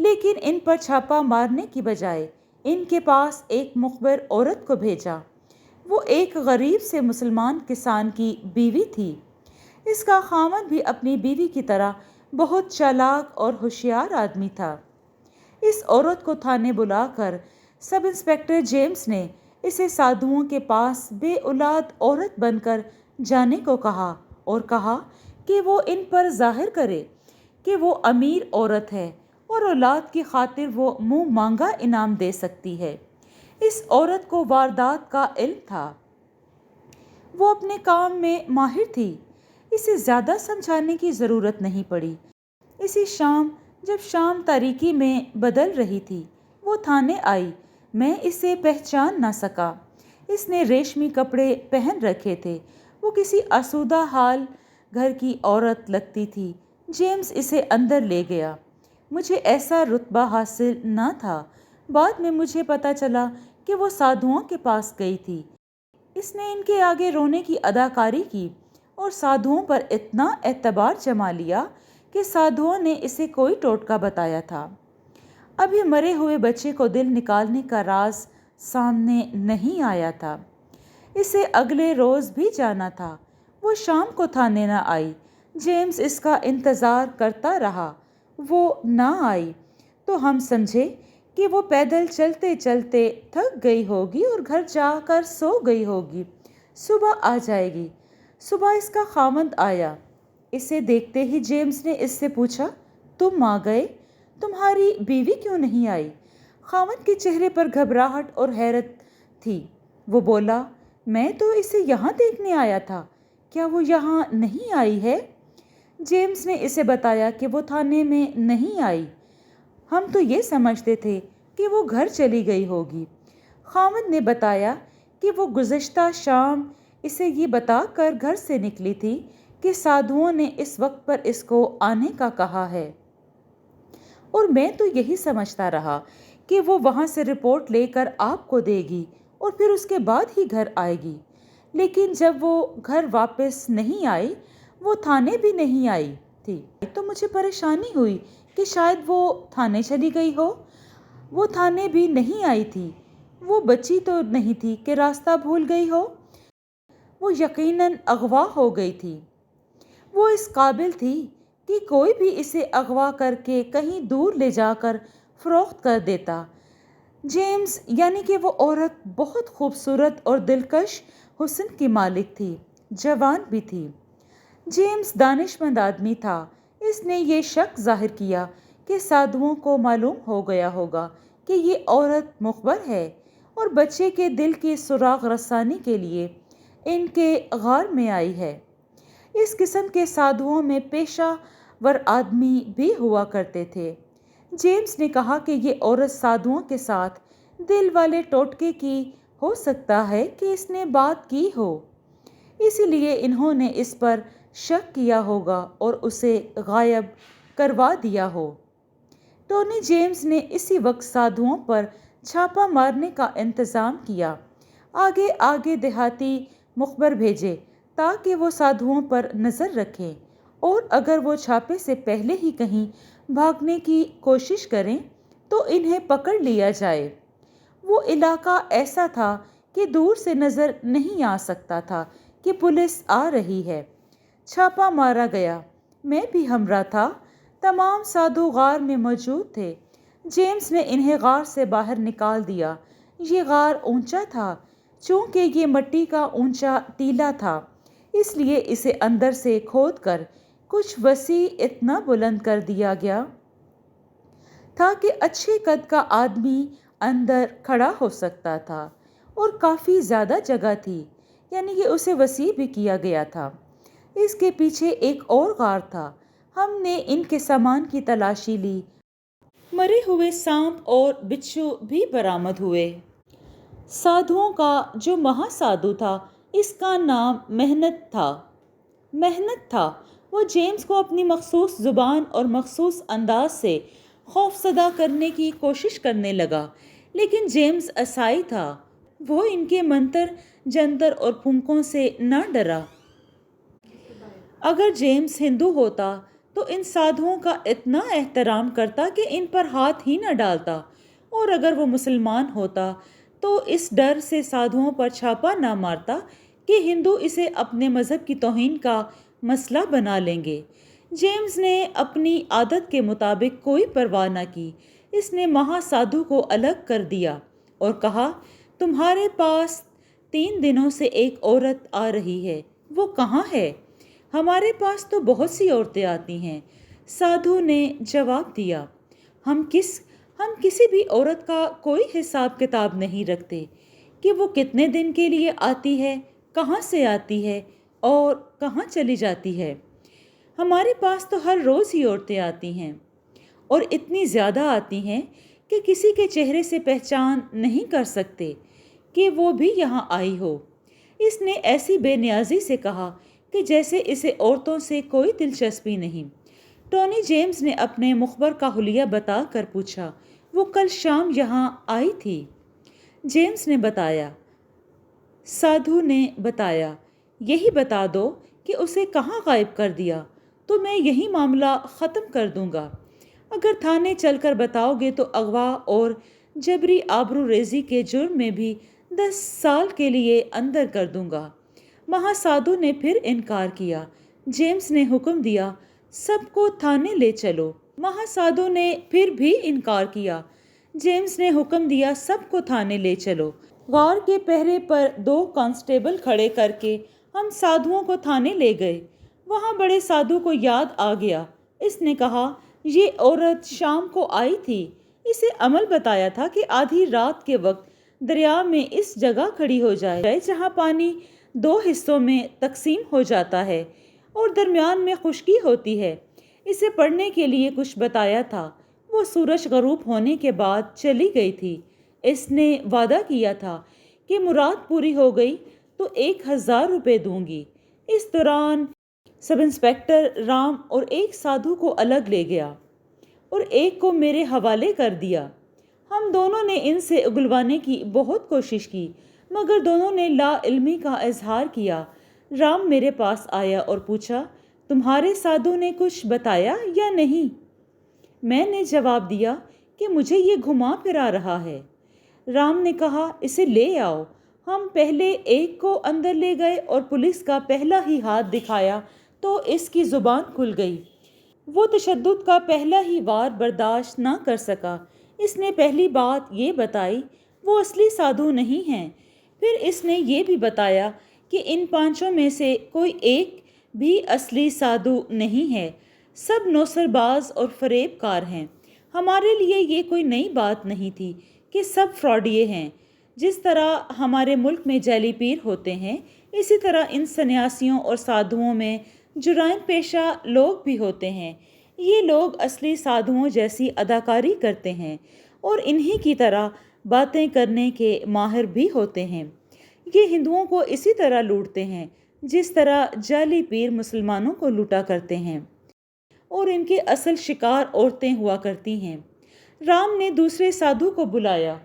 لیکن ان پر چھاپا مارنے کی بجائے ان کے پاس ایک مخبر عورت کو بھیجا۔ وہ ایک غریب سے مسلمان کسان کی بیوی تھی۔ اس کا خاوند بھی اپنی بیوی کی طرح بہت چالاک اور ہوشیار آدمی تھا۔ اس عورت کو تھانے بلا کر سب انسپکٹر جیمز نے اسے سادھوؤں کے پاس بے اولاد عورت بن کر جانے کو کہا اور کہا کہ وہ ان پر ظاہر کرے کہ وہ امیر عورت ہے اور اولاد کی خاطر وہ منہ مانگا انعام دے سکتی ہے۔ اس عورت کو واردات کا علم تھا، وہ اپنے کام میں ماہر تھی، اسے زیادہ سمجھانے کی ضرورت نہیں پڑی۔ اسی شام جب شام تاریکی میں بدل رہی تھی وہ تھانے آئی۔ میں اسے پہچان نہ سکا۔ اس نے ریشمی کپڑے پہن رکھے تھے، وہ کسی آسودہ حال گھر کی عورت لگتی تھی۔ جیمز اسے اندر لے گیا۔ مجھے ایسا رتبہ حاصل نہ تھا۔ بعد میں مجھے پتہ چلا کہ وہ سادھوؤں کے پاس گئی تھی۔ اس نے ان کے آگے رونے کی اداکاری کی اور سادھوؤں پر اتنا اعتبار جما لیا کہ سادھوؤں نے اسے کوئی ٹوٹکا بتایا تھا۔ ابھی مرے ہوئے بچے کو دل نکالنے کا راز سامنے نہیں آیا تھا۔ اسے اگلے روز بھی جانا تھا۔ وہ شام کو تھانے نہ آئی۔ جیمز اس کا انتظار کرتا رہا۔ وہ نہ آئی تو ہم سمجھے کہ وہ پیدل چلتے چلتے تھک گئی ہوگی اور گھر جا کر سو گئی ہوگی۔ صبح آ جائے گی۔ صبح اس کا خاوند آیا۔ اسے دیکھتے ہی جیمز نے اس سے پوچھا، تم آ گئے، تمہاری بیوی کیوں نہیں آئی؟ خاوند کے چہرے پر گھبراہٹ اور حیرت تھی۔ وہ بولا، میں تو اسے یہاں دیکھنے آیا تھا، کیا وہ یہاں نہیں آئی ہے؟ جیمز نے اسے بتایا کہ وہ تھانے میں نہیں آئی، ہم تو یہ سمجھتے تھے کہ وہ گھر چلی گئی ہوگی۔ خاوند نے بتایا کہ وہ گزشتہ شام اسے یہ بتا کر گھر سے نکلی تھی کہ سادھوؤں نے اس وقت پر اس کو آنے کا کہا ہے، اور میں تو یہی سمجھتا رہا کہ وہ وہاں سے رپورٹ لے کر آپ کو دے گی اور پھر اس کے بعد ہی گھر آئے گی۔ لیکن جب وہ گھر واپس نہیں آئی، وہ تھانے بھی نہیں آئی تھی، تو مجھے پریشانی ہوئی کہ شاید وہ تھانے چلی گئی ہو۔ وہ تھانے بھی نہیں آئی تھی۔ وہ بچی تو نہیں تھی کہ راستہ بھول گئی ہو، وہ یقیناً اغوا ہو گئی تھی۔ وہ اس قابل تھی کہ کوئی بھی اسے اغوا کر کے کہیں دور لے جا کر فروخت کر دیتا۔ جیمز یعنی کہ وہ عورت بہت خوبصورت اور دلکش حسن کی مالک تھی، جوان بھی تھی۔ جیمز دانشمند آدمی تھا۔ اس نے یہ شک ظاہر کیا کہ سادھوؤں کو معلوم ہو گیا ہوگا کہ یہ عورت مخبر ہے اور بچے کے دل کی سراغ رسانی کے لیے ان کے غار میں آئی ہے۔ اس قسم کے سادھوؤں میں پیشہ ور آدمی بھی ہوا کرتے تھے۔ جیمز نے کہا کہ یہ عورت سادھوؤں کے ساتھ دل والے ٹوٹکے کی ہو سکتا ہے کہ اس نے بات کی ہو، اسی لیے انہوں نے اس پر شک کیا ہوگا اور اسے غائب کروا دیا ہو۔ ٹونی جیمز نے اسی وقت سادھوؤں پر چھاپا مارنے کا انتظام کیا۔ آگے آگے دیہاتی مخبر بھیجے تاکہ وہ سادھوؤں پر نظر رکھیں اور اگر وہ چھاپے سے پہلے ہی کہیں بھاگنے کی کوشش کریں تو انہیں پکڑ لیا جائے۔ وہ علاقہ ایسا تھا کہ دور سے نظر نہیں آ سکتا تھا کہ پولیس آ رہی ہے۔ چھاپا مارا گیا۔ میں بھی ہمراہ تھا۔ تمام سادھو غار میں موجود تھے۔ جیمز نے انہیں غار سے باہر نکال دیا۔ یہ غار اونچا تھا۔ چونکہ یہ مٹی کا اونچا ٹیلہ تھا، اس لیے اسے اندر سے کھود کر کچھ وسیع اتنا بلند کر دیا گیا تھا کہ اچھے قد کا آدمی اندر کھڑا ہو سکتا تھا، اور کافی زیادہ جگہ تھی، یعنی کہ اسے وسیع بھی کیا گیا تھا۔ اس کے پیچھے ایک اور غار تھا۔ ہم نے ان کے سامان کی تلاشی لی۔ مرے ہوئے سانپ اور بچھو بھی برآمد ہوئے۔ سادھوؤں کا جو مہا سادھو تھا اس کا نام محنت تھا۔ وہ جیمز کو اپنی مخصوص زبان اور مخصوص انداز سے خوفزدہ کرنے کی کوشش کرنے لگا، لیکن جیمز عیسائی تھا، وہ ان کے منتر جنتر اور پھونکوں سے نہ ڈرا۔ اگر جیمز ہندو ہوتا تو ان سادھوؤں کا اتنا احترام کرتا کہ ان پر ہاتھ ہی نہ ڈالتا، اور اگر وہ مسلمان ہوتا تو اس ڈر سے سادھوؤں پر چھاپا نہ مارتا کہ ہندو اسے اپنے مذہب کی توہین کا مسئلہ بنا لیں گے۔ جیمز نے اپنی عادت کے مطابق کوئی پرواہ نہ کی۔ اس نے مہا سادھو کو الگ کر دیا اور کہا، تمہارے پاس 3 دنوں سے ایک عورت آ رہی ہے، وہ کہاں ہے؟ ہمارے پاس تو بہت سی عورتیں آتی ہیں، سادھو نے جواب دیا۔ ہم کسی بھی عورت کا کوئی حساب کتاب نہیں رکھتے کہ وہ کتنے دن کے لیے آتی ہے، کہاں سے آتی ہے اور کہاں چلی جاتی ہے۔ ہمارے پاس تو ہر روز ہی عورتیں آتی ہیں، اور اتنی زیادہ آتی ہیں کہ کسی کے چہرے سے پہچان نہیں کر سکتے کہ وہ بھی یہاں آئی ہو۔ اس نے ایسی بے نیازی سے کہا کہ جیسے اسے عورتوں سے کوئی دلچسپی نہیں۔ ٹونی جیمز نے اپنے مخبر کا حلیہ بتا کر پوچھا، وہ کل شام یہاں آئی تھی؟ جیمز نے بتایا۔ سادھو نے بتایا، یہی بتا دو کہ اسے کہاں غائب کر دیا تو میں یہی معاملہ ختم کر دوں گا۔ اگر تھانے چل کر بتاؤ گے تو اغوا اور جبری آبرو ریزی کے جرم میں بھی 10 سال کے لیے اندر کر دوں گا۔ مہا سادھو نے پھر انکار کیا۔ جیمز نے حکم دیا، سب کو تھانے لے چلو۔ مہا سادھو نے پھر بھی انکار کیا۔ جیمز نے حکم دیا، سب کو تھانے لے چلو۔ غار کے پہرے پر 2 کانسٹیبل کھڑے کر کے ہم سادھوؤں کو تھانے لے گئے۔ وہاں بڑے سادھو کو یاد آ گیا۔ اس نے کہا، یہ عورت شام کو آئی تھی۔ اسے عمل بتایا تھا کہ آدھی رات کے وقت دریا میں اس جگہ کھڑی ہو جائے جہاں پانی 2 حصوں میں تقسیم ہو جاتا ہے اور درمیان میں خشکی ہوتی ہے۔ اسے پڑھنے کے لیے کچھ بتایا تھا۔ وہ سورج غروب ہونے کے بعد چلی گئی تھی۔ اس نے وعدہ کیا تھا کہ مراد پوری ہو گئی تو 1000 روپے دوں گی۔ اس دوران سب انسپکٹر رام اور ایک سادھو کو الگ لے گیا اور ایک کو میرے حوالے کر دیا۔ ہم دونوں نے ان سے اگلوانے کی بہت کوشش کی مگر دونوں نے لا علمی کا اظہار کیا۔ رام میرے پاس آیا اور پوچھا، تمہارے سادھو نے کچھ بتایا یا نہیں؟ میں نے جواب دیا کہ مجھے یہ گھما پھرا رہا ہے۔ رام نے کہا، اسے لے آؤ۔ ہم پہلے ایک کو اندر لے گئے اور پولیس کا پہلا ہی ہاتھ دکھایا تو اس کی زبان کھل گئی۔ وہ تشدد کا پہلا ہی وار برداشت نہ کر سکا۔ اس نے پہلی بات یہ بتائی، وہ اصلی سادھو نہیں ہیں۔ پھر اس نے یہ بھی بتایا کہ ان 5 میں سے کوئی ایک بھی اصلی سادھو نہیں ہے، سب نوسر باز اور فریب کار ہیں۔ ہمارے لیے یہ کوئی نئی بات نہیں تھی کہ سب فراڈیے ہیں۔ جس طرح ہمارے ملک میں جیلی پیر ہوتے ہیں، اسی طرح ان سنیاسیوں اور سادھوؤں میں جرائم پیشہ لوگ بھی ہوتے ہیں۔ یہ لوگ اصلی سادھوؤں جیسی اداکاری کرتے ہیں اور انہی کی طرح باتیں کرنے کے ماہر بھی ہوتے ہیں۔ یہ ہندوؤں کو اسی طرح لوٹتے ہیں جس طرح جعلی پیر مسلمانوں کو لوٹا کرتے ہیں، اور ان کے اصل شکار عورتیں ہوا کرتی ہیں۔ رام نے دوسرے سادھو کو بلایا۔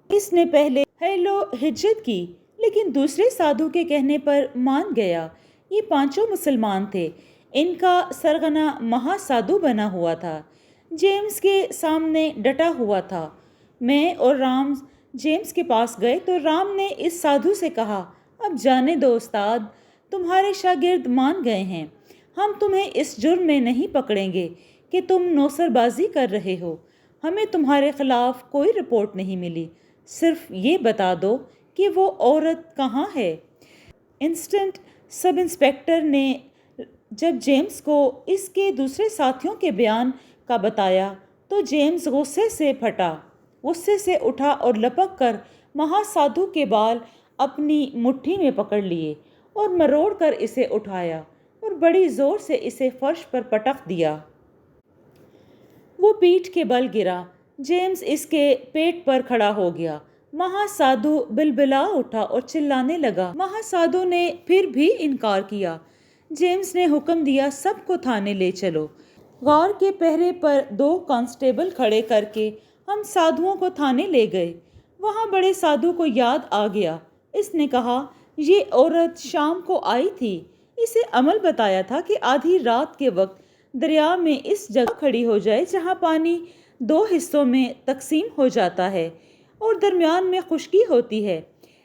اس نے پہلے ہیلو ہجت کی لیکن دوسرے سادھو کے کہنے پر مان گیا۔ یہ 5 مسلمان تھے۔ ان کا سرغنہ مہا سادھو بنا ہوا تھا۔ جیمز کے سامنے ڈٹا ہوا تھا۔ میں اور رام جیمز کے پاس گئے تو رام نے اس سادھو سے کہا، اب جانے دو استاد، تمہارے شاگرد مان گئے ہیں۔ ہم تمہیں اس جرم میں نہیں پکڑیں گے کہ تم نوسر بازی کر رہے ہو۔ ہمیں تمہارے خلاف کوئی رپورٹ نہیں ملی، صرف یہ بتا دو کہ وہ عورت کہاں ہے۔ اسسٹنٹ سب انسپکٹر نے جب جیمز کو اس کے دوسرے ساتھیوں کے بیان کا بتایا تو جیمز غصے سے اٹھا اور لپک کر مہا سادھو کے بال اپنی مٹھی میں پکڑ لیے اور مروڑ کر اسے اٹھایا اور بڑی زور سے اسے فرش پر پٹک دیا۔ وہ پیٹھ کے بل گرا۔ جیمز اس کے پیٹ پر کھڑا ہو گیا۔ مہا سادھو بلبلا اٹھا اور چلانے لگا۔ مہا سادھو نے پھر بھی انکار کیا۔ جیمز نے حکم دیا، سب کو تھانے لے چلو۔ غار کے پہرے پر 2 کانسٹیبل کھڑے کر کے ہم سادھوؤں کو تھانے لے گئے۔ وہاں بڑے سادھو کو یاد آ گیا۔ اس نے کہا، یہ عورت شام کو آئی تھی۔ اسے عمل بتایا تھا کہ آدھی رات کے وقت دریا میں اس جگہ کھڑی ہو جائے جہاں پانی 2 حصوں میں تقسیم ہو جاتا ہے اور درمیان میں خشکی ہوتی ہے۔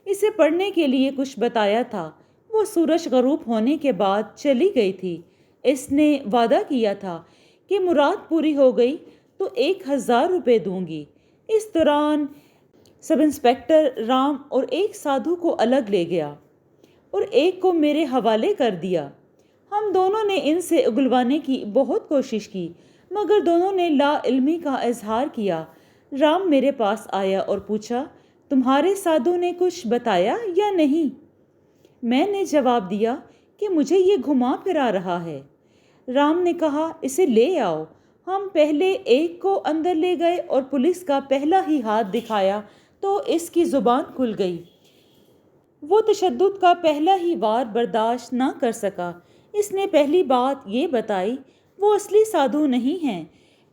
اسے پڑھنے کے لیے کچھ بتایا تھا۔ وہ سورج غروب ہونے کے بعد چلی گئی تھی۔ اس نے وعدہ کیا تھا کہ مراد پوری ہو گئی تو 1000 روپے دوں گی۔ اس دوران سب انسپکٹر رام اور ایک سادھو کو الگ لے گیا اور ایک کو میرے حوالے کر دیا۔ ہم دونوں نے ان سے اگلوانے کی بہت کوشش کی مگر دونوں نے لا علمی کا اظہار کیا۔ رام میرے پاس آیا اور پوچھا، تمہارے سادھو نے کچھ بتایا یا نہیں؟ میں نے جواب دیا کہ مجھے یہ گھما پھرا رہا ہے۔ رام نے کہا، اسے لے آؤ۔ ہم پہلے ایک کو اندر لے گئے اور پولیس کا پہلا ہی ہاتھ دکھایا تو اس کی زبان کھل گئی۔ وہ تشدد کا پہلا ہی وار برداشت نہ کر سکا۔ اس نے پہلی بات یہ بتائی وہ اصلی سادھو نہیں ہیں۔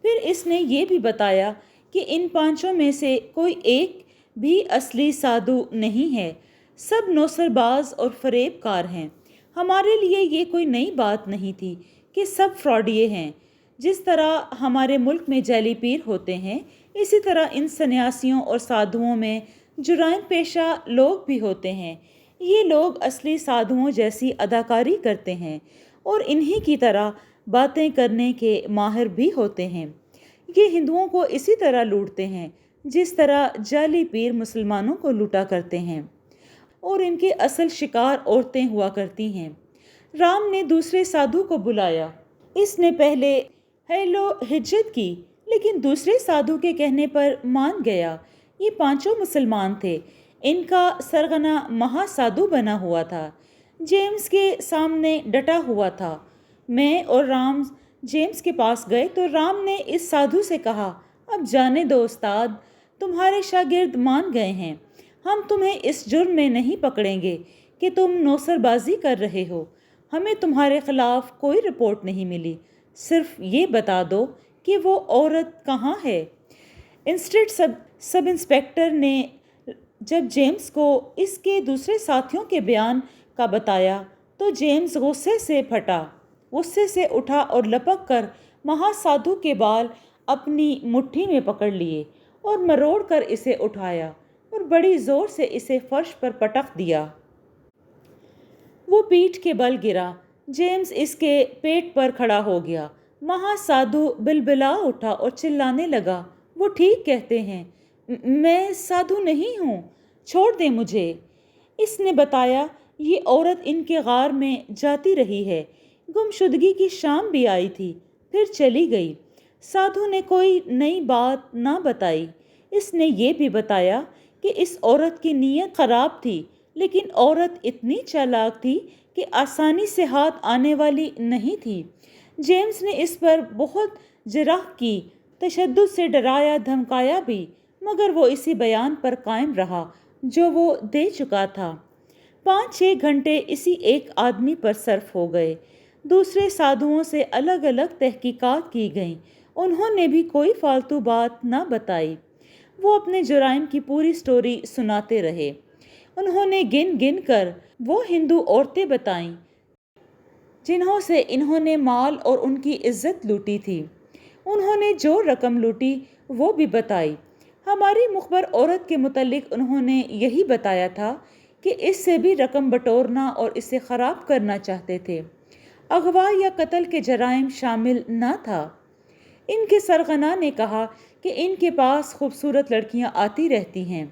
پھر اس نے یہ بھی بتایا کہ ان 5 میں سے کوئی ایک بھی اصلی سادھو نہیں ہے، سب نوسر باز اور فریب کار ہیں۔ ہمارے لیے یہ کوئی نئی بات نہیں تھی کہ سب فراڈیے ہیں۔ جس طرح ہمارے ملک میں جعلی پیر ہوتے ہیں اسی طرح ان سنیاسیوں اور سادھوؤں میں جرائم پیشہ لوگ بھی ہوتے ہیں۔ یہ لوگ اصلی سادھوؤں جیسی اداکاری کرتے ہیں اور انہی کی طرح باتیں کرنے کے ماہر بھی ہوتے ہیں۔ یہ ہندوؤں کو اسی طرح لوٹتے ہیں جس طرح جعلی پیر مسلمانوں کو لوٹا کرتے ہیں اور ان کے اصل شکار عورتیں ہوا کرتی ہیں۔ رام نے دوسرے سادھو کو بلایا۔ اس نے پہلے ہیلو ہجت کی لیکن دوسرے سادھو کے کہنے پر مان گیا۔ یہ 5 مسلمان تھے۔ ان کا سرغنہ مہا سادھو بنا ہوا تھا، جیمز کے سامنے ڈٹا ہوا تھا۔ میں اور رام جیمز کے پاس گئے تو رام نے اس سادھو سے کہا، اب جانے دو استاد، تمہارے شاگرد مان گئے ہیں، ہم تمہیں اس جرم میں نہیں پکڑیں گے کہ تم نوسر بازی کر رہے ہو۔ ہمیں تمہارے خلاف کوئی رپورٹ نہیں ملی، صرف یہ بتا دو کہ وہ عورت کہاں ہے۔ انسٹنٹ سب انسپکٹر نے جب جیمز کو اس کے دوسرے ساتھیوں کے بیان کا بتایا تو جیمز غصے سے اٹھا اور لپک کر مہا سادھو کے بال اپنی مٹھی میں پکڑ لیے اور مروڑ کر اسے اٹھایا اور بڑی زور سے اسے فرش پر پٹک دیا۔ وہ پیٹھ کے بل گرا۔ جیمز اس کے پیٹ پر کھڑا ہو گیا۔ مہا سادھو بلبلا اٹھا اور چلانے لگا، وہ ٹھیک کہتے ہیں، میں سادھو نہیں ہوں، چھوڑ دیں مجھے۔ اس نے بتایا، یہ عورت ان کے غار میں جاتی رہی ہے، گمشدگی کی شام بھی آئی تھی، پھر چلی گئی۔ سادھو نے کوئی نئی بات نہ بتائی۔ اس نے یہ بھی بتایا کہ اس عورت کی نیت خراب تھی لیکن عورت اتنی چالاک تھی کہ آسانی سے ہاتھ آنے والی نہیں تھی۔ جیمز نے اس پر بہت جرح کی، تشدد سے ڈرایا دھمکایا بھی، مگر وہ اسی بیان پر قائم رہا جو وہ دے چکا تھا۔ 5-6 گھنٹے اسی ایک آدمی پر صرف ہو گئے۔ دوسرے سادھوؤں سے الگ الگ تحقیقات کی گئیں، انہوں نے بھی کوئی فالتو بات نہ بتائی۔ وہ اپنے جرائم کی پوری سٹوری سناتے رہے۔ انہوں نے گن گن کر وہ ہندو عورتیں بتائیں جنہوں سے انہوں نے مال اور ان کی عزت لوٹی تھی۔ انہوں نے جو رقم لوٹی وہ بھی بتائی۔ ہماری مخبر عورت کے متعلق انہوں نے یہی بتایا تھا کہ اس سے بھی رقم بٹورنا اور اسے خراب کرنا چاہتے تھے۔ اغوا یا قتل کے جرائم شامل نہ تھا۔ ان کے سرغنہ نے کہا کہ ان کے پاس خوبصورت لڑکیاں آتی رہتی ہیں،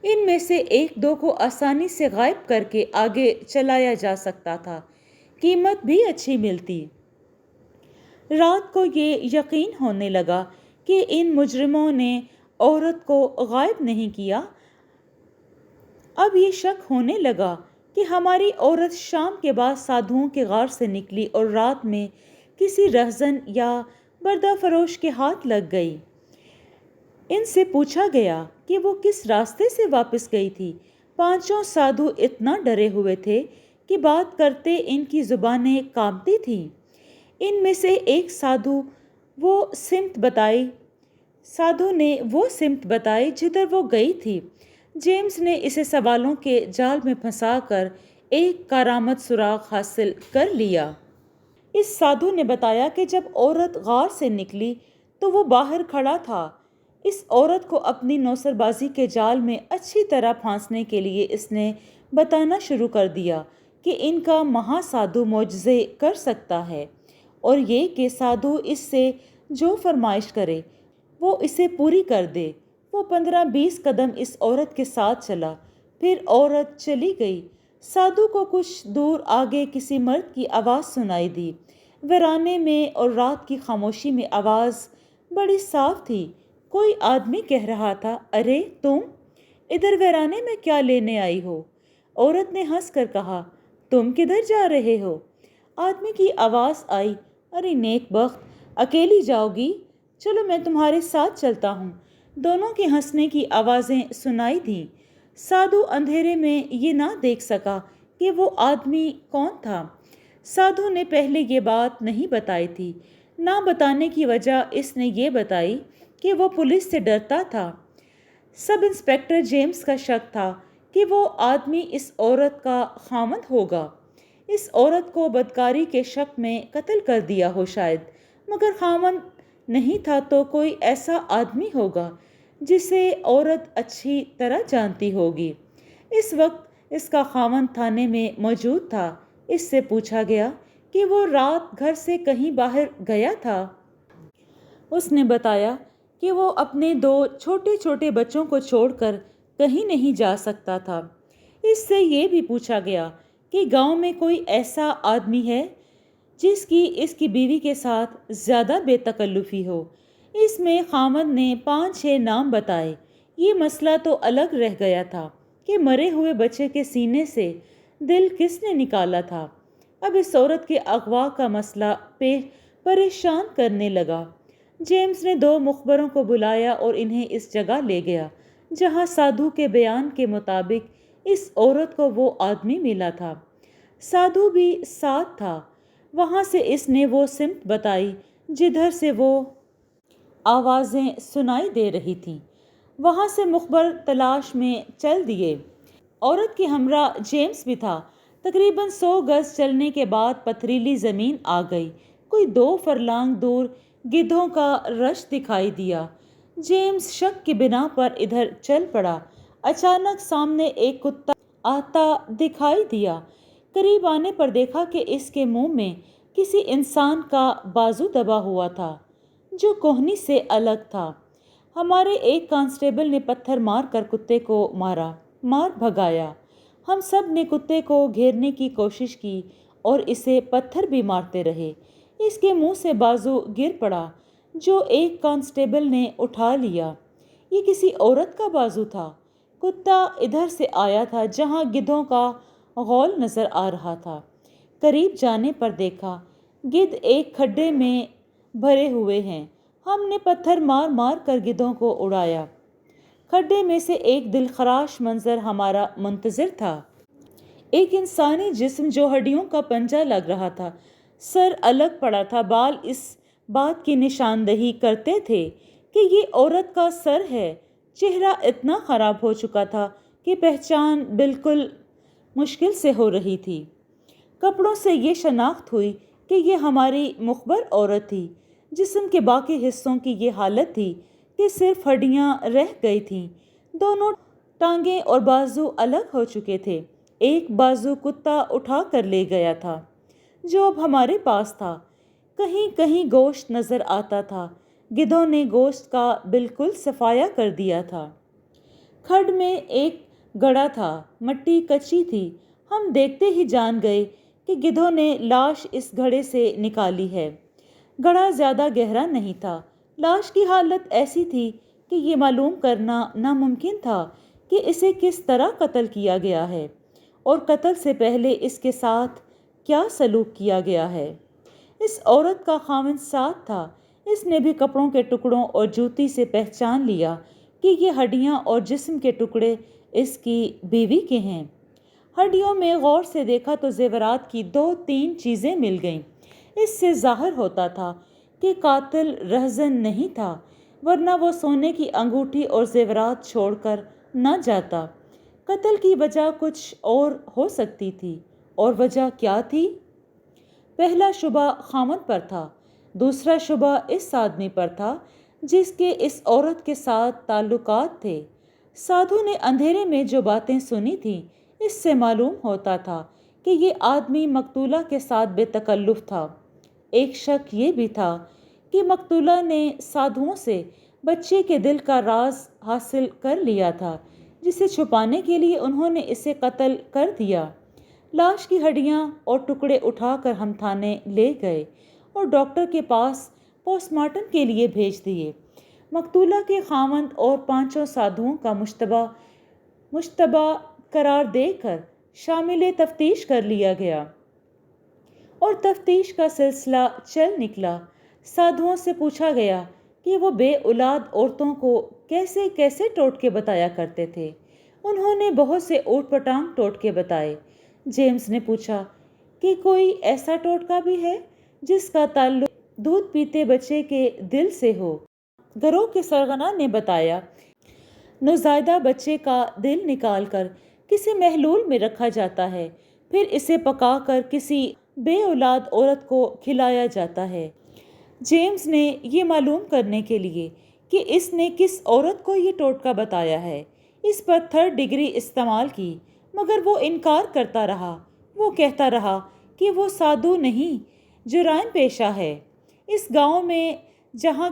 ان میں سے 1-2 کو آسانی سے غائب کر کے آگے چلایا جا سکتا تھا، قیمت بھی اچھی ملتی۔ رات کو یہ یقین ہونے لگا کہ ان مجرموں نے عورت کو غائب نہیں کیا۔ اب یہ شک ہونے لگا کہ ہماری عورت شام کے بعد سادھوؤں کے غار سے نکلی اور رات میں کسی رہزن یا بردہ فروش کے ہاتھ لگ گئی۔ ان سے پوچھا گیا کہ وہ کس راستے سے واپس گئی تھی۔ 5 سادھو اتنا ڈرے ہوئے تھے کہ بات کرتے ان کی زبانیں کانپتی تھیں۔ ان میں سے ایک سادھو نے وہ سمت بتائی جدھر وہ گئی تھی۔ جیمز نے اسے سوالوں کے جال میں پھنسا کر ایک کارآمد سراغ حاصل کر لیا۔ اس سادھو نے بتایا کہ جب عورت غار سے نکلی تو وہ باہر کھڑا تھا۔ اس عورت کو اپنی نوسر بازی کے جال میں اچھی طرح پھانسنے کے لیے اس نے بتانا شروع کر دیا کہ ان کا مہا سادھو معجزے کر سکتا ہے، اور یہ کہ سادھو اس سے جو فرمائش کرے وہ اسے پوری کر دے۔ وہ 15-20 قدم اس عورت کے ساتھ چلا، پھر عورت چلی گئی۔ سادھو کو کچھ دور آگے کسی مرد کی آواز سنائی دی۔ ویرانے میں اور رات کی خاموشی میں آواز بڑی صاف تھی۔ کوئی آدمی کہہ رہا تھا، ارے تم ادھر ویرانے میں کیا لینے آئی ہو؟ عورت نے ہنس کر کہا، تم کدھر جا رہے ہو؟ آدمی کی آواز آئی، ارے نیک بخت، اکیلی جاؤ گی؟ چلو میں تمہارے ساتھ چلتا ہوں۔ دونوں کے ہنسنے کی آوازیں سنائی دیں۔ سادھو اندھیرے میں یہ نہ دیکھ سکا کہ وہ آدمی کون تھا۔ سادھو نے پہلے یہ بات نہیں بتائی تھی۔ نہ بتانے کی وجہ اس نے یہ بتائی کہ وہ پولیس سے ڈرتا تھا۔ سب انسپکٹر جیمز کا شک تھا کہ وہ آدمی اس عورت کا خاوند ہوگا۔ اس عورت کو بدکاری کے شک میں قتل کر دیا ہو شاید، مگر خاوند نہیں تھا تو کوئی ایسا آدمی ہوگا جسے عورت اچھی طرح جانتی ہوگی۔ اس وقت اس کا خاوند تھانے میں موجود تھا۔ اس سے پوچھا گیا کہ وہ رات گھر سے کہیں باہر گیا تھا۔ اس نے بتایا کہ وہ اپنے 2 چھوٹے چھوٹے بچوں کو چھوڑ کر کہیں نہیں جا سکتا تھا۔ اس سے یہ بھی پوچھا گیا کہ گاؤں میں کوئی ایسا آدمی ہے جس کی اس کی بیوی کے ساتھ زیادہ بے تکلفی ہو۔ اس میں خاوند نے 5-6 نام بتائے۔ یہ مسئلہ تو الگ رہ گیا تھا کہ مرے ہوئے بچے کے سینے سے دل کس نے نکالا تھا۔ اب اس عورت کے اغوا کا مسئلہ پریشان کرنے لگا۔ جیمز نے 2 مخبروں کو بلایا اور انہیں اس جگہ لے گیا جہاں سادھو کے بیان کے مطابق اس عورت کو وہ آدمی ملا تھا۔ سادھو بھی ساتھ تھا۔ وہاں سے اس نے وہ سمت بتائی جدھر سے وہ آوازیں سنائی دے رہی تھیں۔ وہاں سے مخبر تلاش میں چل دیے۔ عورت کے ہمراہ جیمز بھی تھا۔ تقریباً 100 گز چلنے کے بعد پتھریلی زمین آ گئی۔ کوئی 2 فرلانگ دور گدھوں کا رش دکھائی دیا۔ جیمز شک کی بنا پر ادھر چل پڑا۔ اچانک سامنے ایک کتا آتا دکھائی دیا۔ قریب آنے پر دیکھا کہ اس کے منہ میں کسی انسان کا بازو دبا ہوا تھا جو کوہنی سے الگ تھا۔ ہمارے ایک کانسٹیبل نے پتھر مار کر کتے کو مار بھگایا۔ ہم سب نے کتے کو گھیرنے کی کوشش کی اور اسے پتھر بھی مارتے رہے۔ اس کے منہ سے بازو گر پڑا جو ایک کانسٹیبل نے اٹھا لیا۔ یہ کسی عورت کا بازو تھا۔ کتا ادھر سے آیا تھا جہاں گدھوں کا غول نظر آ رہا تھا۔ قریب جانے پر دیکھا گدھ ایک کھڈے میں بھرے ہوئے ہیں۔ ہم نے پتھر مار مار کر گدھوں کو اڑایا۔ کھڈے میں سے ایک دلخراش منظر ہمارا منتظر تھا۔ ایک انسانی جسم جو ہڈیوں کا پنجہ لگ رہا تھا، سر الگ پڑا تھا۔ بال اس بات کی نشاندہی کرتے تھے کہ یہ عورت کا سر ہے۔ چہرہ اتنا خراب ہو چکا تھا کہ پہچان بالکل مشکل سے ہو رہی تھی۔ کپڑوں سے یہ شناخت ہوئی کہ یہ ہماری مخبر عورت تھی۔ جسم کے باقی حصوں کی یہ حالت تھی کہ صرف ہڈیاں رہ گئی تھیں۔ دونوں ٹانگیں اور بازو الگ ہو چکے تھے۔ ایک بازو کتا اٹھا کر لے گیا تھا جو اب ہمارے پاس تھا۔ کہیں کہیں گوشت نظر آتا تھا۔ گدھوں نے گوشت کا بالکل صفایا کر دیا تھا۔ کھڈ میں ایک گڑھا تھا۔ مٹی کچی تھی۔ ہم دیکھتے ہی جان گئے کہ گدھوں نے لاش اس گڑھے سے نکالی ہے۔ گڑھا زیادہ گہرا نہیں تھا۔ لاش کی حالت ایسی تھی کہ یہ معلوم کرنا ناممکن تھا کہ اسے کس طرح قتل کیا گیا ہے اور قتل سے پہلے اس کے ساتھ کیا سلوک کیا گیا ہے۔ اس عورت کا خاوند ساتھ تھا۔ اس نے بھی کپڑوں کے ٹکڑوں اور جوتی سے پہچان لیا کہ یہ ہڈیاں اور جسم کے ٹکڑے اس کی بیوی کے ہیں۔ ہڈیوں میں غور سے دیکھا تو زیورات کی 2-3 چیزیں مل گئیں۔ اس سے ظاہر ہوتا تھا کہ قاتل رہزن نہیں تھا، ورنہ وہ سونے کی انگوٹھی اور زیورات چھوڑ کر نہ جاتا۔ قتل کی وجہ کچھ اور ہو سکتی تھی۔ اور وجہ کیا تھی؟ پہلا شبہ خامد پر تھا، دوسرا شبہ اس آدمی پر تھا جس کے اس عورت کے ساتھ تعلقات تھے۔ سادھو نے اندھیرے میں جو باتیں سنی تھیں اس سے معلوم ہوتا تھا کہ یہ آدمی مقتولہ کے ساتھ بے تکلف تھا۔ ایک شک یہ بھی تھا کہ مقتولہ نے سادھوؤں سے بچے کے دل کا راز حاصل کر لیا تھا، جسے چھپانے کے لیے انہوں نے اسے قتل کر دیا۔ لاش کی ہڈیاں اور ٹکڑے اٹھا کر ہم تھانے لے گئے اور ڈاکٹر کے پاس پوسٹ مارٹم کے لیے بھیج دیے۔ مقتولہ کے خاوند اور 5 سادھوؤں کا مشتبہ قرار دے کر شامل تفتیش کر لیا گیا اور تفتیش کا سلسلہ چل نکلا۔ سادھوؤں سے پوچھا گیا کہ وہ بے اولاد عورتوں کو کیسے کیسے ٹوٹکے بتایا کرتے تھے۔ انہوں نے بہت سے اوٹ پٹانگ ٹوٹکے بتائے۔ جیمز نے پوچھا کہ کوئی ایسا ٹوٹکا بھی ہے جس کا تعلق دودھ پیتے بچے کے دل سے ہو؟ گروہ کے سرغنہ نے بتایا، نوزائیدہ بچے کا دل نکال کر کسی محلول میں رکھا جاتا ہے، پھر اسے پکا کر کسی بے اولاد عورت کو کھلایا جاتا ہے۔ جیمز نے یہ معلوم کرنے کے لیے کہ اس نے کس عورت کو یہ ٹوٹکا بتایا ہے، اس پر 3rd ڈگری استعمال کی، مگر وہ انکار کرتا رہا۔ وہ کہتا رہا کہ وہ سادھو نہیں، جرائم پیشہ ہے۔ اس گاؤں میں جہاں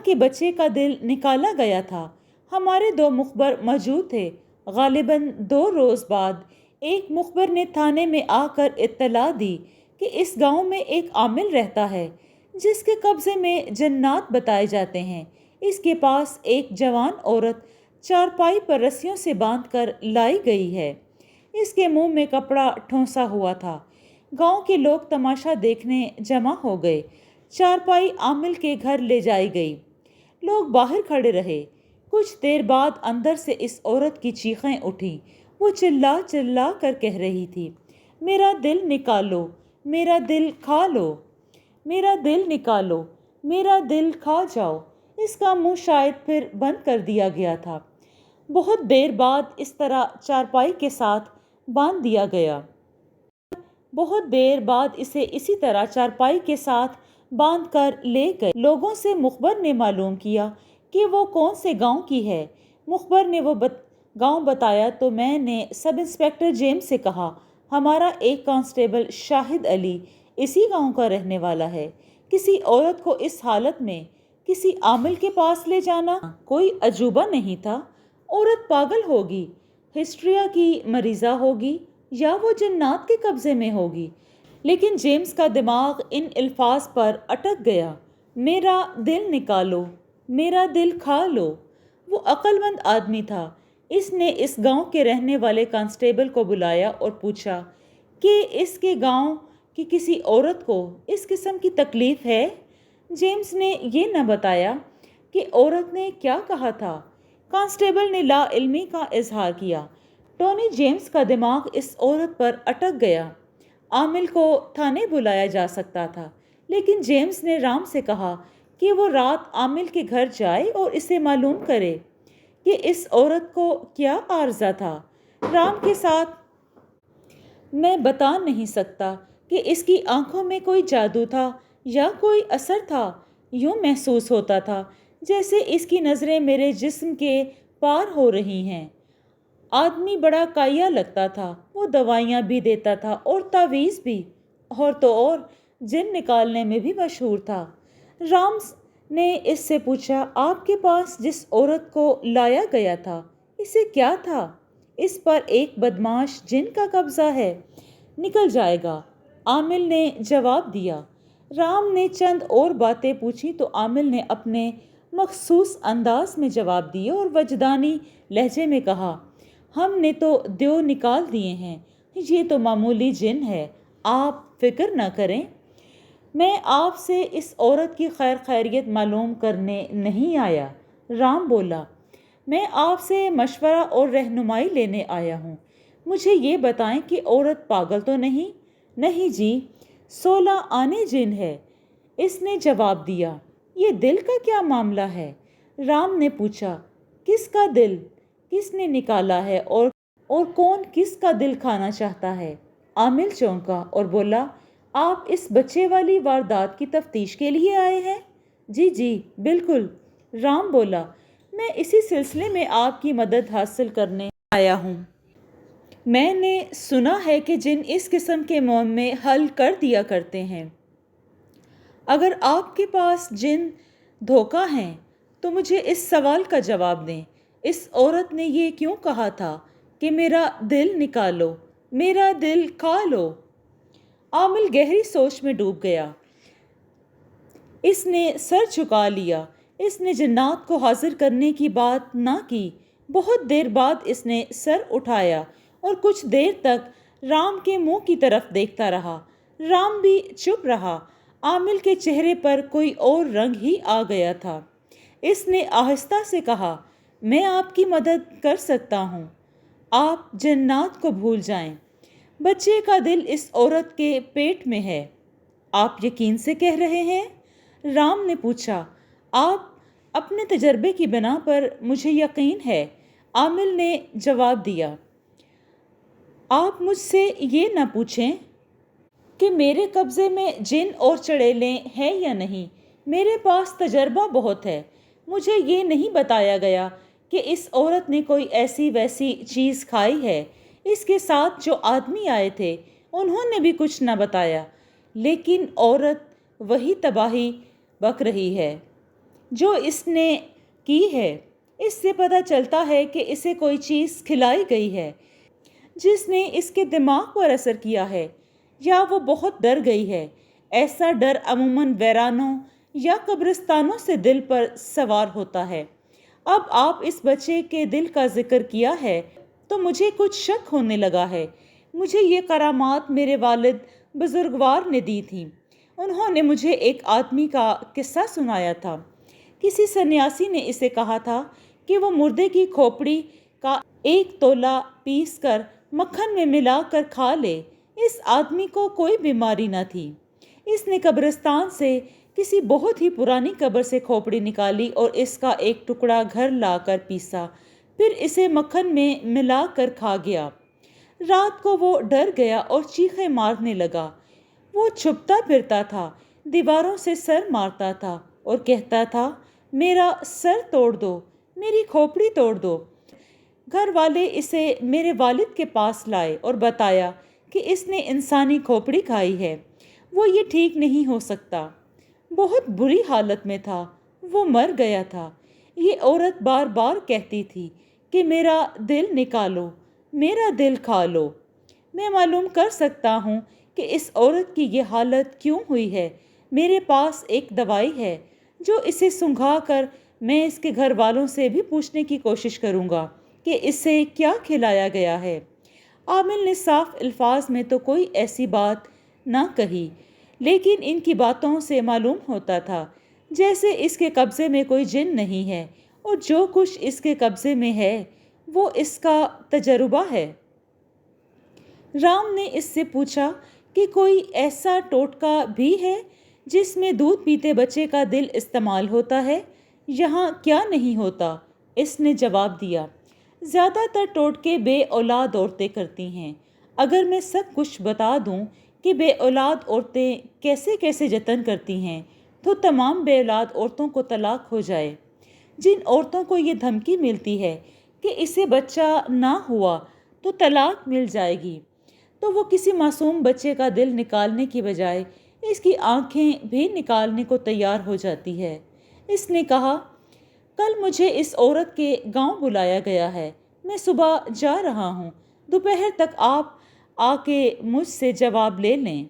کے بچے کا دل نکالا گیا تھا، ہمارے 2 مخبر موجود تھے۔ غالباً 2 روز بعد ایک مخبر نے تھانے میں آ کر اطلاع دی کہ اس گاؤں میں ایک عامل رہتا ہے جس کے قبضے میں جنات بتائے جاتے ہیں۔ اس کے پاس ایک جوان عورت چارپائی پر رسیوں سے باندھ کر لائی گئی ہے۔ اس کے منہ میں کپڑا ٹھونسا ہوا تھا۔ گاؤں کے لوگ تماشا دیکھنے جمع ہو گئے۔ چارپائی عامل کے گھر لے جائی گئی۔ لوگ باہر کھڑے رہے۔ کچھ دیر بعد اندر سے اس عورت کی چیخیں اٹھیں۔ وہ چلا چلا کر کہہ رہی تھی، میرا دل نکالو، میرا دل کھا لو، میرا دل نکالو، میرا دل کھا جاؤ۔ اس کا منہ شاید پھر بند کر دیا گیا تھا۔ بہت دیر بعد اس طرح چارپائی کے ساتھ باندھ دیا گیا۔ بہت دیر بعد اسے اسی طرح چارپائی کے ساتھ باندھ کر لے گئے۔ لوگوں سے مخبر نے معلوم کیا کہ وہ کون سے گاؤں کی ہے۔ مخبر نے وہ گاؤں بتایا تو میں نے سب انسپکٹر جیمز سے کہا، ہمارا ایک کانسٹیبل شاہد علی اسی گاؤں کا رہنے والا ہے۔ کسی عورت کو اس حالت میں کسی عامل کے پاس لے جانا کوئی عجوبہ نہیں تھا۔ عورت پاگل ہوگی، ہسٹریا کی مریضہ ہوگی یا وہ جنات کے قبضے میں ہوگی۔ لیکن جیمز کا دماغ ان الفاظ پر اٹک گیا، میرا دل نکالو، میرا دل کھا لو۔ وہ عقل مند آدمی تھا۔ اس نے اس گاؤں کے رہنے والے کانسٹیبل کو بلایا اور پوچھا کہ اس کے گاؤں کی کسی عورت کو اس قسم کی تکلیف ہے؟ جیمز نے یہ نہ بتایا کہ عورت نے کیا کہا تھا۔ کانسٹیبل نے لا علمی کا اظہار کیا۔ ٹونی جیمز کا دماغ اس عورت پر اٹک گیا۔ عامل کو تھانے بلایا جا سکتا تھا، لیکن جیمز نے رام سے کہا کہ وہ رات عامل کے گھر جائے اور اسے معلوم کرے کہ اس عورت کو کیا عارضہ تھا۔ رام کے ساتھ میں بتا نہیں سکتا کہ اس کی آنکھوں میں کوئی جادو تھا یا کوئی اثر تھا۔ یوں محسوس ہوتا تھا جیسے اس کی نظریں میرے جسم کے پار ہو رہی ہیں۔ آدمی بڑا کائیا لگتا تھا۔ وہ دوائیاں بھی دیتا تھا اور تعویذ بھی، اور تو اور جن نکالنے میں بھی مشہور تھا۔ رامز نے اس سے پوچھا، آپ کے پاس جس عورت کو لایا گیا تھا اسے کیا تھا؟ اس پر ایک بدماش جن کا قبضہ ہے، نکل جائے گا، عامل نے جواب دیا۔ رام نے چند اور باتیں پوچھی تو عامل نے اپنے مخصوص انداز میں جواب دیے اور وجدانی لہجے میں کہا، ہم نے تو دیو نکال دیے ہیں، یہ تو معمولی جن ہے، آپ فکر نہ کریں۔ میں آپ سے اس عورت کی خیریت معلوم کرنے نہیں آیا، رام بولا، میں آپ سے مشورہ اور رہنمائی لینے آیا ہوں۔ مجھے یہ بتائیں کہ عورت پاگل تو نہیں؟ نہیں جی، 16 آنے جن ہے، اس نے جواب دیا۔ یہ دل کا کیا معاملہ ہے؟ رام نے پوچھا، کس کا دل؟ کس نے نکالا ہے اور کون کس کا دل کھانا چاہتا ہے؟ عامل چونکا اور بولا، آپ اس بچے والی واردات کی تفتیش کے لیے آئے ہیں؟ جی جی بالکل، رام بولا۔ میں اسی سلسلے میں آپ کی مدد حاصل کرنے آیا ہوں۔ میں نے سنا ہے کہ جن اس قسم کے معمے حل کر دیا کرتے ہیں۔ اگر آپ کے پاس جن دھوکہ ہیں تو مجھے اس سوال کا جواب دیں، اس عورت نے یہ کیوں کہا تھا کہ میرا دل نکالو، میرا دل کھا لو؟ عامل گہری سوچ میں ڈوب گیا۔ اس نے سر جھکا لیا۔ اس نے جنات کو حاضر کرنے کی بات نہ کی۔ بہت دیر بعد اس نے سر اٹھایا اور کچھ دیر تک رام کے منہ کی طرف دیکھتا رہا۔ رام بھی چپ رہا۔ عامل کے چہرے پر کوئی اور رنگ ہی آ گیا تھا۔ اس نے آہستہ سے کہا، میں آپ کی مدد کر سکتا ہوں۔ آپ جنات کو بھول جائیں۔ بچے کا دل اس عورت کے پیٹ میں ہے۔ آپ یقین سے کہہ رہے ہیں؟ رام نے پوچھا۔ آپ اپنے تجربے کی بنا پر مجھے یقین ہے، عامل نے جواب دیا۔ آپ مجھ سے یہ نہ پوچھیں کہ میرے قبضے میں جن اور چڑیلیں ہیں یا نہیں۔ میرے پاس تجربہ بہت ہے۔ مجھے یہ نہیں بتایا گیا کہ اس عورت نے کوئی ایسی ویسی چیز کھائی ہے۔ اس کے ساتھ جو آدمی آئے تھے انہوں نے بھی کچھ نہ بتایا، لیکن عورت وہی تباہی بک رہی ہے جو اس نے کی ہے۔ اس سے پتہ چلتا ہے کہ اسے کوئی چیز کھلائی گئی ہے جس نے اس کے دماغ پر اثر کیا ہے، یا وہ بہت ڈر گئی ہے۔ ایسا ڈر عموماً ویرانوں یا قبرستانوں سے دل پر سوار ہوتا ہے۔ اب آپ اس بچے کے دل کا ذکر کیا ہے تو مجھے کچھ شک ہونے لگا ہے۔ مجھے یہ کرامات میرے والد بزرگوار نے دی تھیں۔ انہوں نے مجھے ایک آدمی کا قصہ سنایا تھا۔ کسی سنیاسی نے اسے کہا تھا کہ وہ مردے کی کھوپڑی کا 1 تولہ پیس کر مکھن میں ملا کر کھا لے۔ اس آدمی کو کوئی بیماری نہ تھی۔ اس نے قبرستان سے کسی بہت ہی پرانی قبر سے کھوپڑی نکالی اور اس کا ایک ٹکڑا گھر لا کر پیسا، پھر اسے مکھن میں ملا کر کھا گیا۔ رات کو وہ ڈر گیا اور چیخیں مارنے لگا۔ وہ چھپتا پھرتا تھا، دیواروں سے سر مارتا تھا اور کہتا تھا، میرا سر توڑ دو، میری کھوپڑی توڑ دو۔ گھر والے اسے میرے والد کے پاس لائے اور بتایا کہ اس نے انسانی کھوپڑی کھائی ہے، وہ یہ ٹھیک نہیں ہو سکتا۔ بہت بری حالت میں تھا، وہ مر گیا تھا۔ یہ عورت بار بار کہتی تھی کہ میرا دل نکالو، میرا دل کھا لو۔ میں معلوم کر سکتا ہوں کہ اس عورت کی یہ حالت کیوں ہوئی ہے۔ میرے پاس ایک دوائی ہے جو اسے سنگھا کر میں اس کے گھر والوں سے بھی پوچھنے کی کوشش کروں گا کہ اسے کیا کھلایا گیا ہے۔ عامل نے صاف الفاظ میں تو کوئی ایسی بات نہ کہی، لیکن ان کی باتوں سے معلوم ہوتا تھا جیسے اس کے قبضے میں کوئی جن نہیں ہے، اور جو کچھ اس کے قبضے میں ہے وہ اس کا تجربہ ہے۔ رام نے اس سے پوچھا کہ کوئی ایسا ٹوٹکا بھی ہے جس میں دودھ پیتے بچے کا دل استعمال ہوتا ہے؟ یہاں کیا نہیں ہوتا؟ اس نے جواب دیا، زیادہ تر ٹوٹکے بے اولاد عورتیں کرتی ہیں۔ اگر میں سب کچھ بتا دوں کہ بے اولاد عورتیں کیسے کیسے جتن کرتی ہیں تو تمام بے اولاد عورتوں کو طلاق ہو جائے۔ جن عورتوں کو یہ دھمکی ملتی ہے کہ اسے بچہ نہ ہوا تو طلاق مل جائے گی، تو وہ کسی معصوم بچے کا دل نکالنے کی بجائے اس کی آنکھیں بھی نکالنے کو تیار ہو جاتی ہے۔ اس نے کہا، کل مجھے اس عورت کے گاؤں بلایا گیا ہے۔ میں صبح جا رہا ہوں، دوپہر تک آپ آ کے مجھ سے جواب لے لیں۔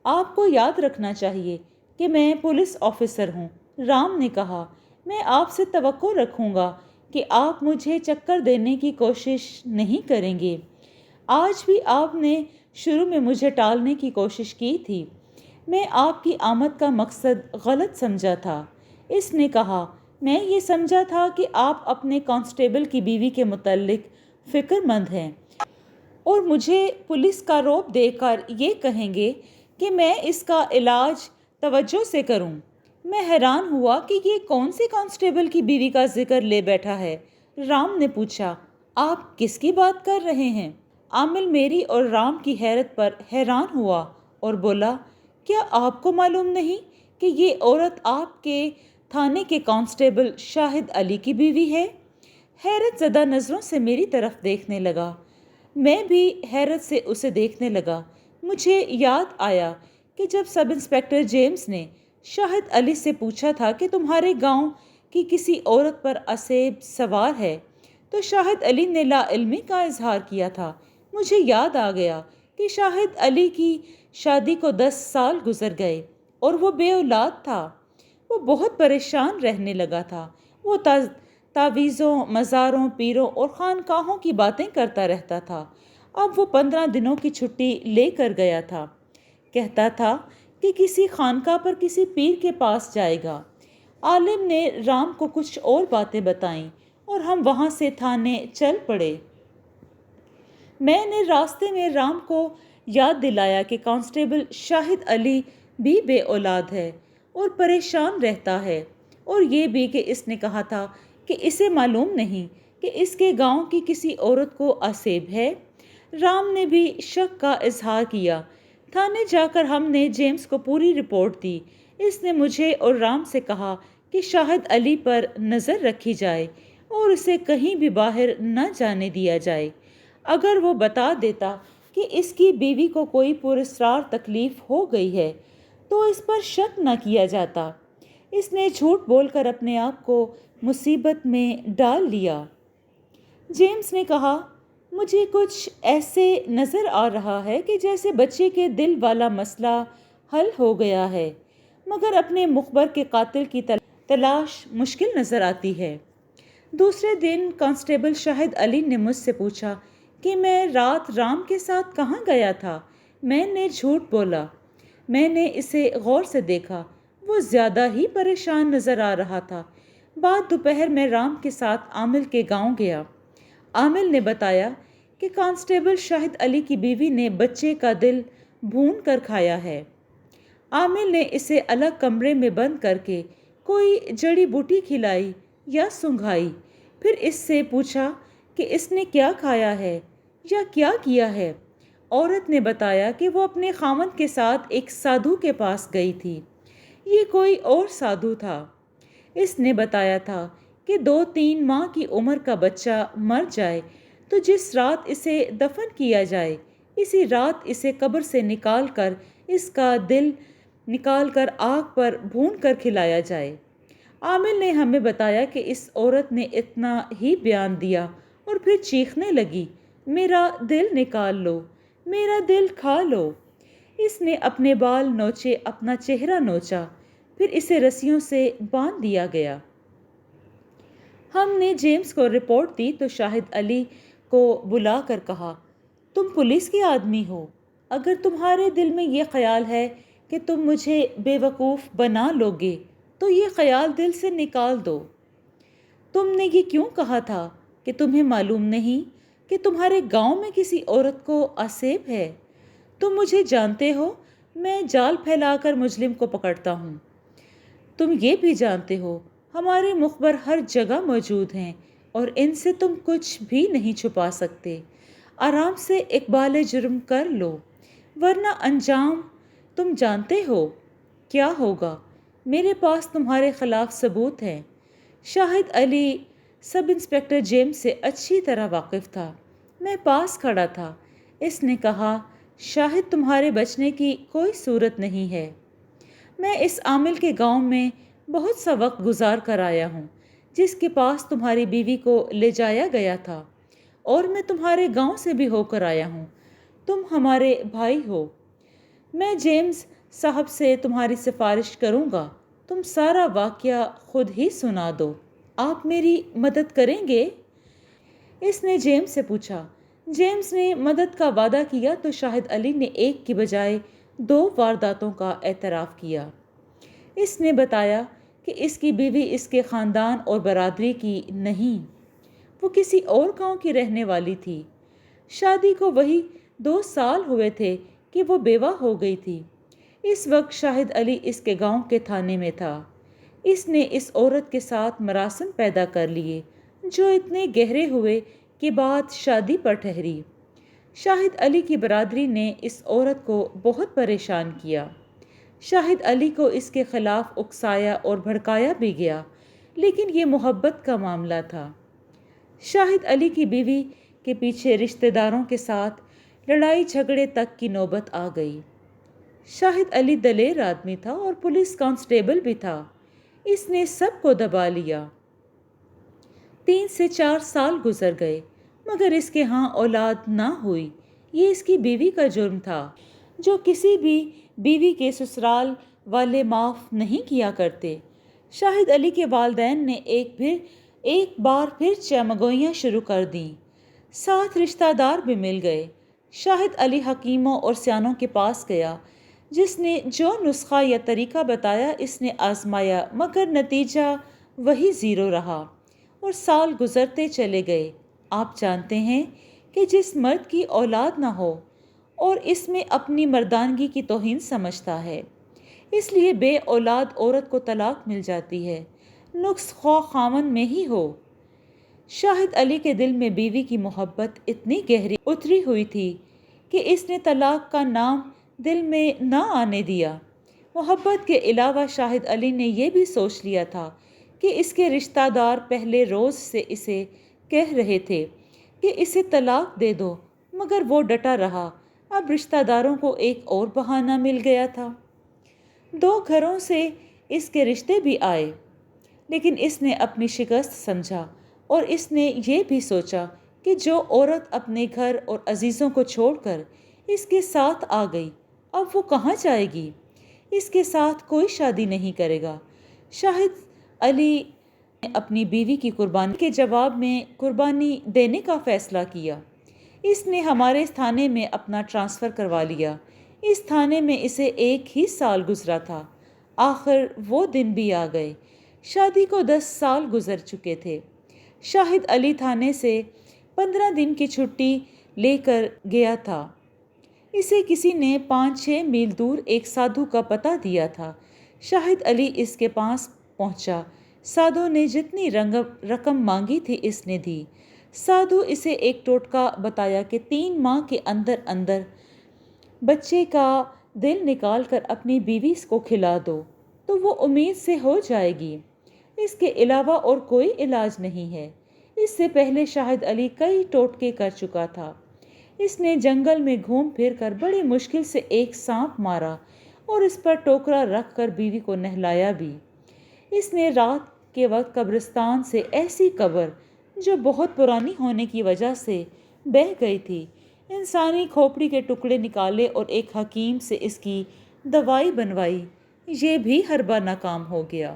آپ کو یاد رکھنا چاہیے کہ میں پولیس آفیسر ہوں، رام نے کہا۔ میں آپ سے توقع رکھوں گا کہ آپ مجھے چکر دینے کی کوشش نہیں کریں گے۔ آج بھی آپ نے شروع میں مجھے ٹالنے کی کوشش کی تھی۔ میں آپ کی آمد کا مقصد غلط سمجھا تھا۔ اس نے کہا، میں یہ سمجھا تھا کہ آپ اپنے کانسٹیبل کی بیوی کے متعلق فکر مند ہیں اور مجھے پولیس کا رعب دے کر یہ کہیں گے کہ میں اس کا علاج توجہ سے کروں۔ میں حیران ہوا کہ یہ کون سی کانسٹیبل کی بیوی کا ذکر لے بیٹھا ہے۔ رام نے پوچھا، آپ کس کی بات کر رہے ہیں؟ عامل میری اور رام کی حیرت پر حیران ہوا اور بولا، کیا آپ کو معلوم نہیں کہ یہ عورت آپ کے تھانے کے کانسٹیبل شاہد علی کی بیوی ہے؟ حیرت زدہ نظروں سے میری طرف دیکھنے لگا۔ میں بھی حیرت سے اسے دیکھنے لگا۔ مجھے یاد آیا کہ جب سب انسپکٹر جیمز نے شاہد علی سے پوچھا تھا کہ تمہارے گاؤں کی کسی عورت پر اسیب سوار ہے تو شاہد علی نے لا علمی کا اظہار کیا تھا۔ مجھے یاد آ گیا کہ شاہد علی کی شادی کو 10 سال گزر گئے اور وہ بے اولاد تھا۔ وہ بہت پریشان رہنے لگا تھا۔ وہ تعویذوں، مزاروں، پیروں اور خانقاہوں کی باتیں کرتا رہتا تھا۔ اب وہ 15 دنوں کی چھٹی لے کر گیا تھا۔ کہتا تھا کہ کسی خانقاہ پر کسی پیر کے پاس جائے گا۔ عالم نے رام کو کچھ اور باتیں بتائیں اور ہم وہاں سے تھانے چل پڑے۔ میں نے راستے میں رام کو یاد دلایا کہ کانسٹیبل شاہد علی بھی بے اولاد ہے اور پریشان رہتا ہے، اور یہ بھی کہ اس نے کہا تھا کہ اسے معلوم نہیں کہ اس کے گاؤں کی کسی عورت کو اسیب ہے۔ رام نے بھی شک کا اظہار کیا۔ تھانے جا کر ہم نے جیمز کو پوری رپورٹ دی۔ اس نے مجھے اور رام سے کہا کہ شاہد علی پر نظر رکھی جائے اور اسے کہیں بھی باہر نہ جانے دیا جائے۔ اگر وہ بتا دیتا کہ اس کی بیوی کو کوئی پراسرار تکلیف ہو گئی ہے تو اس پر شک نہ کیا جاتا۔ اس نے جھوٹ بول کر اپنے آپ کو مصیبت میں ڈال لیا۔ جیمز نے کہا، مجھے کچھ ایسے نظر آ رہا ہے کہ جیسے بچے کے دل والا مسئلہ حل ہو گیا ہے، مگر اپنے مخبر کے قاتل کی تلاش مشکل نظر آتی ہے۔ دوسرے دن کانسٹیبل شاہد علی نے مجھ سے پوچھا کہ میں رات رام کے ساتھ کہاں گیا تھا۔ میں نے جھوٹ بولا۔ میں نے اسے غور سے دیکھا۔ وہ زیادہ ہی پریشان نظر آ رہا تھا۔ بعد دوپہر میں رام کے ساتھ عامل کے گاؤں گیا۔ عامل نے بتایا کہ کانسٹیبل شاہد علی کی بیوی نے بچے کا دل بھون کر کھایا ہے۔ عامل نے اسے الگ کمرے میں بند کر کے کوئی جڑی بوٹی کھلائی یا سنگھائی، پھر اس سے پوچھا کہ اس نے کیا کھایا ہے یا کیا کیا ہے۔ عورت نے بتایا کہ وہ اپنے خاوند کے ساتھ ایک سادھو کے پاس گئی تھی۔ یہ کوئی اور سادھو تھا۔ اس نے بتایا تھا کہ 2-3 ماہ کی عمر کا بچہ مر جائے تو جس رات اسے دفن کیا جائے، اسی رات اسے قبر سے نکال کر اس کا دل نکال کر آگ پر بھون کر کھلایا جائے۔ عامل نے ہمیں بتایا کہ اس عورت نے اتنا ہی بیان دیا اور پھر چیخنے لگی، میرا دل نکال لو، میرا دل کھا لو۔ اس نے اپنے بال نوچے، اپنا چہرہ نوچا، پھر اسے رسیوں سے باندھ دیا گیا۔ ہم نے جیمز کو رپورٹ دی تو شاہد علی کو بلا کر کہا، تم پولیس کے آدمی ہو، اگر تمہارے دل میں یہ خیال ہے کہ تم مجھے بے وقوف بنا لوگے تو یہ خیال دل سے نکال دو۔ تم نے یہ کیوں کہا تھا کہ تمہیں معلوم نہیں کہ تمہارے گاؤں میں کسی عورت کو اسیب ہے؟ تم مجھے جانتے ہو، میں جال پھیلا کر مجرم کو پکڑتا ہوں۔ تم یہ بھی جانتے ہو ہمارے مخبر ہر جگہ موجود ہیں اور ان سے تم کچھ بھی نہیں چھپا سکتے۔ آرام سے اقبال جرم کر لو، ورنہ انجام تم جانتے ہو کیا ہوگا۔ میرے پاس تمہارے خلاف ثبوت ہیں۔ شاہد علی سب انسپکٹر جیمز سے اچھی طرح واقف تھا۔ میں پاس کھڑا تھا۔ اس نے کہا، شاہد تمہارے بچنے کی کوئی صورت نہیں ہے۔ میں اس عامل کے گاؤں میں بہت سا وقت گزار کر آیا ہوں جس کے پاس تمہاری بیوی کو لے جایا گیا تھا، اور میں تمہارے گاؤں سے بھی ہو کر آیا ہوں۔ تم ہمارے بھائی ہو۔ میں جیمز صاحب سے تمہاری سفارش کروں گا، تم سارا واقعہ خود ہی سنا دو۔ آپ میری مدد کریں گے؟ اس نے جیمز سے پوچھا۔ جیمز نے مدد کا وعدہ کیا تو شاہد علی نے ایک کی بجائے 2 وارداتوں کا اعتراف کیا۔ اس نے بتایا کہ اس کی بیوی اس کے خاندان اور برادری کی نہیں، وہ کسی اور گاؤں کی رہنے والی تھی۔ شادی کو وہی 2 سال ہوئے تھے کہ وہ بیوہ ہو گئی تھی۔ اس وقت شاہد علی اس کے گاؤں کے تھانے میں تھا۔ اس نے اس عورت کے ساتھ مراسم پیدا کر لیے جو اتنے گہرے ہوئے کہ بات شادی پر ٹھہری۔ شاہد علی کی برادری نے اس عورت کو بہت پریشان کیا۔ شاہد علی کو اس کے خلاف اکسایا اور بھڑکایا بھی گیا، لیکن یہ محبت کا معاملہ تھا۔ شاہد علی کی بیوی کے پیچھے رشتہ داروں کے ساتھ لڑائی جھگڑے تک کی نوبت آ گئی۔ شاہد علی دلیر آدمی تھا اور پولیس کانسٹیبل بھی تھا۔ اس نے سب کو دبا لیا۔ 3 سے 4 سال گزر گئے، مگر اس کے ہاں اولاد نہ ہوئی۔ یہ اس کی بیوی کا جرم تھا، جو کسی بھی بیوی کے سسرال والے معاف نہیں کیا کرتے۔ شاہد علی کے والدین نے ایک بار پھر چمگوئیاں شروع کر دیں۔ 7 رشتہ دار بھی مل گئے۔ شاہد علی حکیموں اور سیانوں کے پاس گیا، جس نے جو نسخہ یا طریقہ بتایا اس نے آزمایا، مگر نتیجہ وہی 0 رہا اور سال گزرتے چلے گئے۔ آپ جانتے ہیں کہ جس مرد کی اولاد نہ ہو اور اس میں اپنی مردانگی کی توہین سمجھتا ہے، اس لیے بے اولاد عورت کو طلاق مل جاتی ہے، نقص خواہ خاوند میں ہی ہو۔ شاہد علی کے دل میں بیوی کی محبت اتنی گہری اتری ہوئی تھی کہ اس نے طلاق کا نام دل میں نہ آنے دیا۔ محبت کے علاوہ شاہد علی نے یہ بھی سوچ لیا تھا کہ اس کے رشتہ دار پہلے روز سے اسے کہہ رہے تھے کہ اسے طلاق دے دو، مگر وہ ڈٹا رہا۔ اب رشتہ داروں کو ایک اور بہانہ مل گیا تھا۔ 2 گھروں سے اس کے رشتے بھی آئے، لیکن اس نے اپنی شکست سمجھا اور اس نے یہ بھی سوچا کہ جو عورت اپنے گھر اور عزیزوں کو چھوڑ کر اس کے ساتھ آ گئی، اب وہ کہاں جائے گی؟ اس کے ساتھ کوئی شادی نہیں کرے گا۔ شاہد علی نے اپنی بیوی کی قربانی کے جواب میں قربانی دینے کا فیصلہ کیا۔ اس نے ہمارے تھانے میں اپنا ٹرانسفر کروا لیا۔ اس تھانے میں اسے 1 ہی سال گزرا تھا۔ آخر وہ دن بھی آ گئے۔ شادی کو 10 سال گزر چکے تھے۔ شاہد علی تھانے سے 15 دن کی چھٹی لے کر گیا تھا۔ اسے کسی نے 5-6 میل دور ایک سادھو کا پتہ دیا تھا۔ شاہد علی اس کے پاس پہنچا۔ سادھو نے جتنی رقم مانگی تھی اس نے دی۔ سادھو اسے ایک ٹوٹکا بتایا کہ 3 ماہ کے اندر اندر بچے کا دل نکال کر اپنی بیوی کو کھلا دو تو وہ امید سے ہو جائے گی۔ اس کے علاوہ اور کوئی علاج نہیں ہے۔ اس سے پہلے شاہد علی کئی ٹوٹکے کر چکا تھا۔ اس نے جنگل میں گھوم پھر کر بڑی مشکل سے ایک سانپ مارا اور اس پر ٹوکرا رکھ کر بیوی کو نہلایا بھی۔ اس نے رات کے وقت قبرستان سے ایسی قبر جو بہت پرانی ہونے کی وجہ سے بہہ گئی تھی، انسانی کھوپڑی کے ٹکڑے نکالے اور ایک حکیم سے اس کی دوائی بنوائی۔ یہ بھی ہربا ناکام ہو گیا۔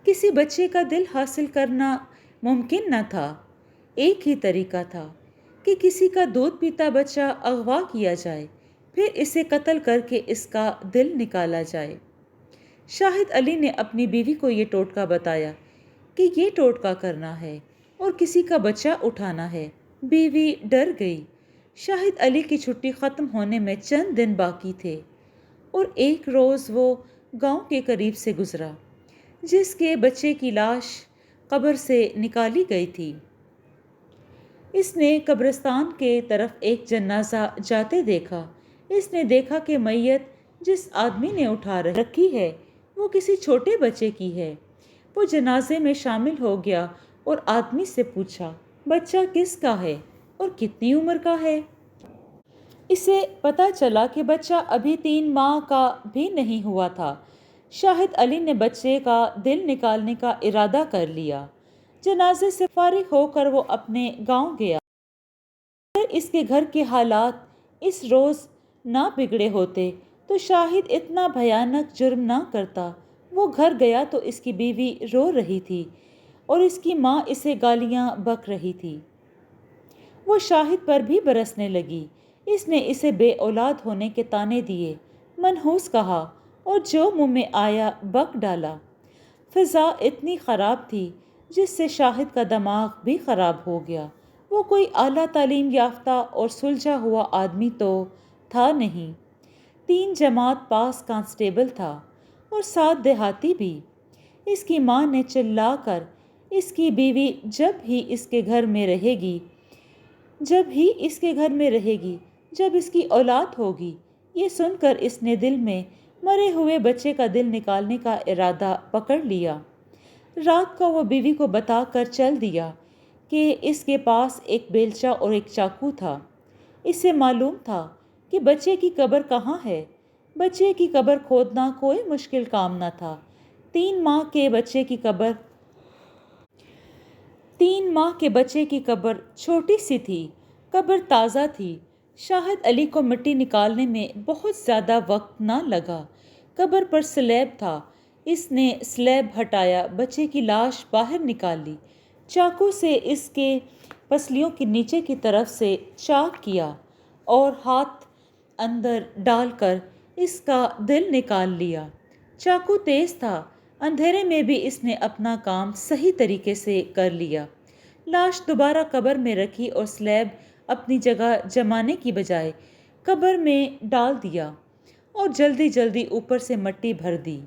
کسی بچے کا دل حاصل کرنا ممکن نہ تھا۔ ایک ہی طریقہ تھا کہ کسی کا دودھ پیتا بچہ اغوا کیا جائے، پھر اسے قتل کر کے اس کا دل نکالا جائے۔ شاہد علی نے اپنی بیوی کو یہ ٹوٹکا بتایا کہ یہ ٹوٹکا کرنا ہے اور کسی کا بچہ اٹھانا ہے۔ بیوی ڈر گئی۔ شاہد علی کی چھٹی ختم ہونے میں چند دن باقی تھے اور ایک روز وہ گاؤں کے قریب سے گزرا جس کے بچے کی لاش قبر سے نکالی گئی تھی۔ اس نے قبرستان کے طرف ایک جنازہ جاتے دیکھا۔ اس نے دیکھا کہ میت جس آدمی نے اٹھا رکھی ہے وہ کسی چھوٹے بچے کی ہے۔ وہ جنازے میں شامل ہو گیا اور آدمی سے پوچھا، بچہ کس کا ہے اور کتنی عمر کا ہے؟ اسے پتہ چلا کہ بچہ ابھی 3 ماہ کا بھی نہیں ہوا تھا۔ شاہد علی نے بچے کا دل نکالنے کا ارادہ کر لیا۔ جنازے سے فارغ ہو کر وہ اپنے گاؤں گیا۔ اگر اس کے گھر کے حالات اس روز نہ بگڑے ہوتے تو شاہد اتنا بھیانک جرم نہ کرتا۔ وہ گھر گیا تو اس کی بیوی رو رہی تھی اور اس کی ماں اسے گالیاں بک رہی تھی۔ وہ شاہد پر بھی برسنے لگی۔ اس نے اسے بے اولاد ہونے کے طعنے دیے، منحوس کہا اور جو منہ میں آیا بک ڈالا۔ فضا اتنی خراب تھی جس سے شاہد کا دماغ بھی خراب ہو گیا۔ وہ کوئی اعلیٰ تعلیم یافتہ اور سلجھا ہوا آدمی تو تھا نہیں۔ 3 جماعت پاس کانسٹیبل تھا اور 7 دیہاتی بھی۔ اس کی ماں نے چلا کر اس کی بیوی جب ہی اس کے گھر میں رہے گی جب ہی اس کے گھر میں رہے گی، جب اس کی اولاد ہوگی۔ یہ سن کر اس نے دل میں مرے ہوئے بچے کا دل نکالنے کا ارادہ پکڑ لیا۔ رات کو وہ بیوی کو بتا کر چل دیا کہ اس کے پاس ایک بیلچہ اور ایک چاقو تھا۔ اسے معلوم تھا کہ بچے کی قبر کہاں ہے۔ بچے کی قبر کھودنا کوئی مشکل کام نہ تھا۔ 3 ماہ کے بچے کی قبر چھوٹی سی تھی، قبر تازہ تھی۔ شاہد علی کو مٹی نکالنے میں بہت زیادہ وقت نہ لگا۔ قبر پر سلیب تھا۔ اس نے سلیب ہٹایا، بچے کی لاش باہر نکال لی، چاقو سے اس کے پسلیوں کے نیچے کی طرف سے چاک کیا اور ہاتھ اندر ڈال کر اس کا دل نکال لیا۔ چاقو تیز تھا، اندھیرے میں بھی اس نے اپنا کام صحیح طریقے سے کر لیا۔ لاش دوبارہ قبر میں رکھی اور سلیب اپنی جگہ جمانے کی بجائے قبر میں ڈال دیا اور جلدی جلدی اوپر سے مٹی بھر دی۔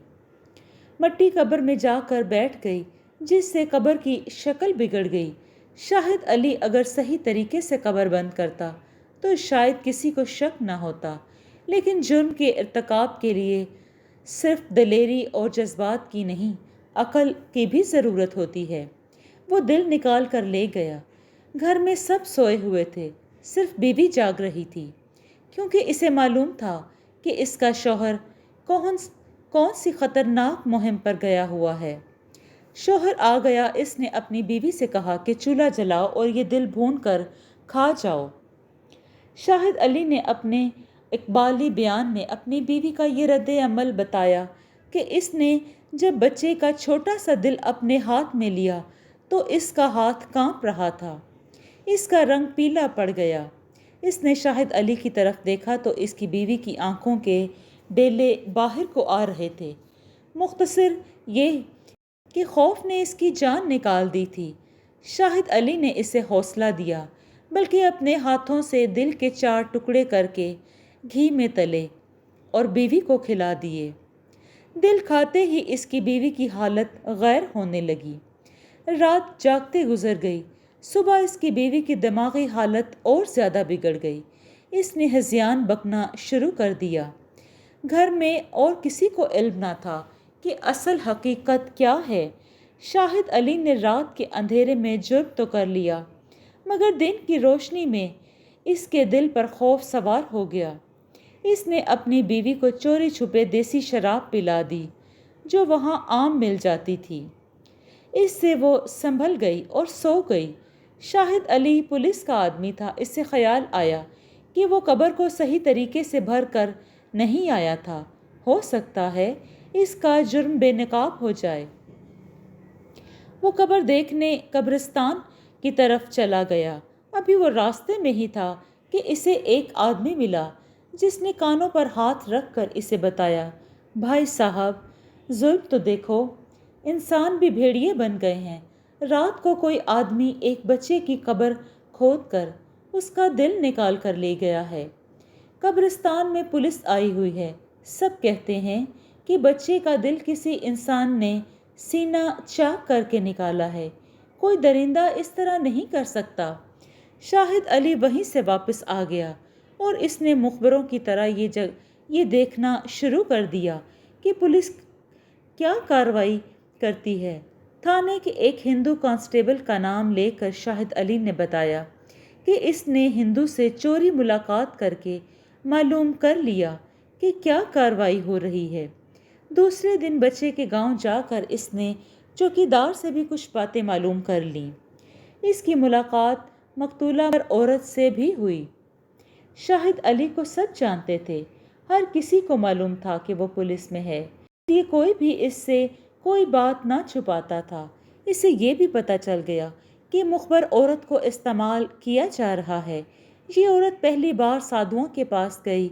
مٹی قبر میں جا کر بیٹھ گئی، جس سے قبر کی شکل بگڑ گئی۔ شاہد علی اگر صحیح طریقے سے قبر بند کرتا تو شاید کسی کو شک نہ ہوتا، لیکن جرم کے ارتکاب کے لیے صرف دلیری اور جذبات کی نہیں، عقل کی بھی ضرورت ہوتی ہے۔ وہ دل نکال کر لے گیا۔ گھر میں سب سوئے ہوئے تھے، صرف بیوی جاگ رہی تھی، کیونکہ اسے معلوم تھا کہ اس کا شوہر کون سی خطرناک مہم پر گیا ہوا ہے۔ شوہر آ گیا۔ اس نے اپنی بیوی سے کہا کہ چولہا جلاؤ اور یہ دل بھون کر کھا جاؤ۔ شاہد علی نے اپنے اقبالی بیان میں اپنی بیوی کا یہ رد عمل بتایا کہ اس نے جب بچے کا چھوٹا سا دل اپنے ہاتھ میں لیا تو اس کا ہاتھ کانپ رہا تھا، اس کا رنگ پیلا پڑ گیا۔ اس نے شاہد علی کی طرف دیکھا تو اس کی بیوی کی آنکھوں کے ڈیلے باہر کو آ رہے تھے۔ مختصر یہ کہ خوف نے اس کی جان نکال دی تھی۔ شاہد علی نے اسے حوصلہ دیا، بلکہ اپنے ہاتھوں سے دل کے 4 ٹکڑے کر کے گھی میں تلے اور بیوی کو کھلا دیے۔ دل کھاتے ہی اس کی بیوی کی حالت غیر ہونے لگی۔ رات جاگتے گزر گئی۔ صبح اس کی بیوی کی دماغی حالت اور زیادہ بگڑ گئی۔ اس نے ہذیان بکنا شروع کر دیا۔ گھر میں اور کسی کو علم نہ تھا کہ اصل حقیقت کیا ہے۔ شاہد علی نے رات کے اندھیرے میں جرم تو کر لیا، مگر دن کی روشنی میں اس کے دل پر خوف سوار ہو گیا۔ اس نے اپنی بیوی کو چوری چھپے دیسی شراب پلا دی جو وہاں عام مل جاتی تھی۔ اس سے وہ سنبھل گئی اور سو گئی۔ شاہد علی پولیس کا آدمی تھا۔ اس سے خیال آیا کہ وہ قبر کو صحیح طریقے سے بھر کر نہیں آیا تھا، ہو سکتا ہے اس کا جرم بے نقاب ہو جائے۔ وہ قبر دیکھنے قبرستان کی طرف چلا گیا۔ ابھی وہ راستے میں ہی تھا کہ اسے ایک آدمی ملا جس نے کانوں پر ہاتھ رکھ کر اسے بتایا، بھائی صاحب، ظلم تو دیکھو، انسان بھی بھیڑیے بن گئے ہیں۔ رات کو کوئی آدمی ایک بچے کی قبر کھود کر اس کا دل نکال کر لے گیا ہے۔ قبرستان میں پولیس آئی ہوئی ہے۔ سب کہتے ہیں کہ بچے کا دل کسی انسان نے سینہ چاک کر کے نکالا ہے۔ کوئی درندہ اس طرح نہیں کر سکتا۔ شاہد علی وہیں سے واپس آ گیا اور اس نے مخبروں کی طرح یہ دیکھنا شروع کر دیا کہ پولیس کیا کارروائی کرتی ہے۔ تھانے کے ایک ہندو کانسٹیبل کا نام لے کر شاہد علی نے بتایا کہ اس نے ہندو سے چوری ملاقات کر کے معلوم کر لیا کہ کیا کارروائی ہو رہی ہے۔ دوسرے دن بچے کے گاؤں جا کر اس نے چوکیدار سے بھی کچھ باتیں معلوم کر لیں۔ اس کی ملاقات مقتولہ عورت سے بھی ہوئی۔ شاہد علی کو سب جانتے تھے، ہر کسی کو معلوم تھا کہ وہ پولیس میں ہے، اس لیے کوئی بھی اس سے کوئی بات نہ چھپاتا تھا۔ اسے یہ بھی پتہ چل گیا کہ مخبر عورت کو استعمال کیا جا رہا ہے۔ یہ عورت پہلی بار سادھوؤں کے پاس گئی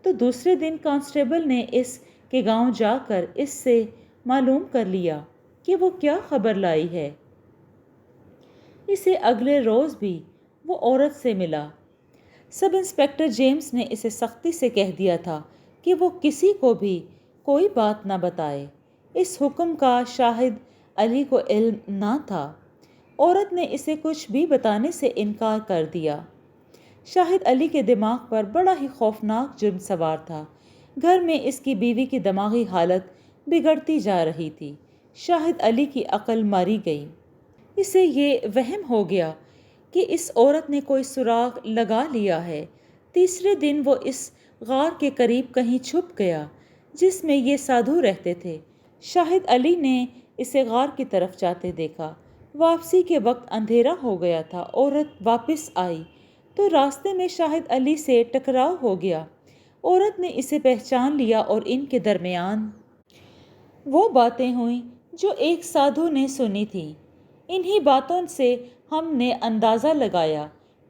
تو دوسرے دن کانسٹیبل نے اس کے گاؤں جا کر اس سے معلوم کر لیا کہ وہ کیا خبر لائی ہے۔ اسے اگلے روز بھی وہ عورت سے ملا۔ سب انسپکٹر جیمز نے اسے سختی سے کہہ دیا تھا کہ وہ کسی کو بھی کوئی بات نہ بتائے۔ اس حکم کا شاہد علی کو علم نہ تھا۔ عورت نے اسے کچھ بھی بتانے سے انکار کر دیا۔ شاہد علی کے دماغ پر بڑا ہی خوفناک جرم سوار تھا۔ گھر میں اس کی بیوی کی دماغی حالت بگڑتی جا رہی تھی۔ شاہد علی کی عقل ماری گئی۔ اسے یہ وہم ہو گیا کہ اس عورت نے کوئی سراغ لگا لیا ہے۔ تیسرے دن وہ اس غار کے قریب کہیں چھپ گیا جس میں یہ سادھو رہتے تھے۔ شاہد علی نے اسے غار کی طرف جاتے دیکھا۔ واپسی کے وقت اندھیرا ہو گیا تھا۔ عورت واپس آئی تو راستے میں شاہد علی سے ٹکراؤ ہو گیا۔ عورت نے اسے پہچان لیا اور ان کے درمیان وہ باتیں ہوئیں جو ایک سادھو نے سنی تھیں۔ انہی باتوں سے ہم نے اندازہ لگایا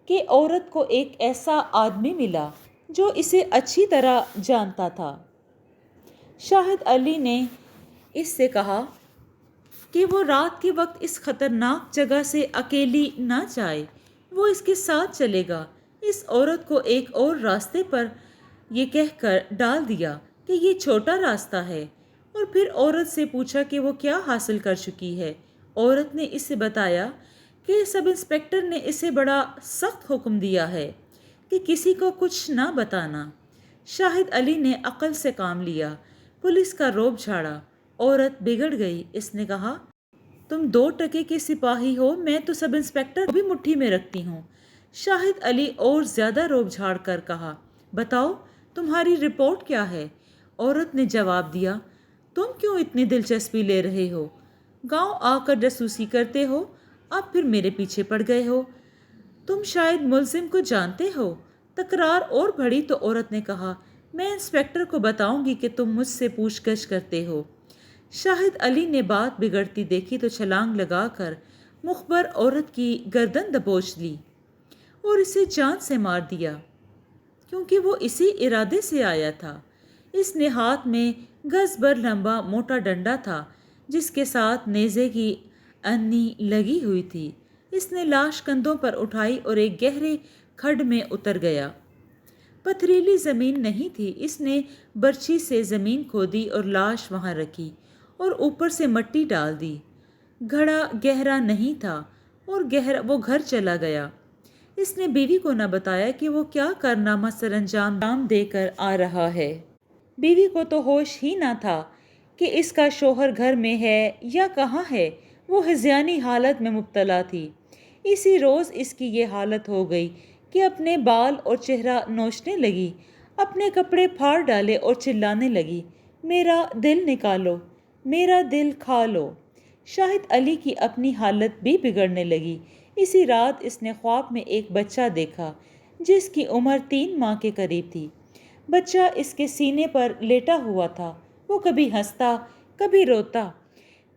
کہ عورت کو ایک ایسا آدمی ملا جو اسے اچھی طرح جانتا تھا۔ شاہد علی نے اس سے کہا کہ وہ رات کے وقت اس خطرناک جگہ سے اکیلی نہ جائے، وہ اس کے ساتھ چلے گا۔ اس عورت کو ایک اور راستے پر یہ کہہ کر ڈال دیا کہ یہ چھوٹا راستہ ہے، اور پھر عورت سے پوچھا کہ وہ کیا حاصل کر چکی ہے۔ عورت نے اسے بتایا کہ سب انسپکٹر نے اسے بڑا سخت حکم دیا ہے کہ کسی کو کچھ نہ بتانا۔ شاہد علی نے عقل سے کام لیا، پولیس کا رعب جھاڑا۔ عورت بگڑ گئی۔ اس نے کہا، تم 2 ٹکے کے سپاہی ہو، میں تو سب انسپکٹر بھی مٹھی میں رکھتی ہوں۔ شاہد علی اور زیادہ رعب جھاڑ کر کہا، بتاؤ تمہاری رپورٹ کیا ہے؟ عورت نے جواب دیا، تم کیوں اتنی دلچسپی لے رہے ہو؟ گاؤں آ کر جاسوسی کرتے ہو، اب پھر میرے پیچھے پڑ گئے ہو۔ تم شاید ملزم کو جانتے ہو۔ تکرار اور بڑھی تو عورت نے کہا، میں انسپکٹر کو بتاؤں گی کہ تم مجھ سے پوچھ گچھ کرتے ہو۔ شاہد علی نے بات بگڑتی دیکھی تو چھلانگ لگا کر مخبر عورت کی گردن دبوچ لی اور اسے جان سے مار دیا، کیونکہ وہ اسی ارادے سے آیا تھا۔ اس نے ہاتھ میں گز بھر لمبا موٹا ڈنڈا تھا جس کے ساتھ نیزے کی انی لگی ہوئی تھی۔ اس نے لاش کندھوں پر اٹھائی اور ایک گہرے کھڈ میں اتر گیا۔ پتھریلی زمین نہیں تھی۔ اس نے برچھی سے زمین کھودی اور لاش وہاں رکھی اور اوپر سے مٹی ڈال دی۔ گھڑا گہرا نہیں تھا اور وہ گھر چلا گیا۔ اس نے بیوی کو نہ بتایا کہ وہ کیا کارنامہ سر انجام دے کر آ رہا ہے۔ بیوی کو تو ہوش ہی نہ تھا کہ اس کا شوہر گھر میں ہے یا کہاں ہے۔ وہ ہذیانی حالت میں مبتلا تھی۔ اسی روز اس کی یہ حالت ہو گئی کہ اپنے بال اور چہرہ نوچنے لگی، اپنے کپڑے پھاڑ ڈالے اور چلانے لگی، میرا دل نکالو، میرا دل کھا لو۔ شاہد علی کی اپنی حالت بھی بگڑنے لگی۔ اسی رات اس نے خواب میں ایک بچہ دیکھا جس کی عمر 3 ماہ کے قریب تھی۔ بچہ اس کے سینے پر لیٹا ہوا تھا۔ وہ کبھی ہنستا، کبھی روتا،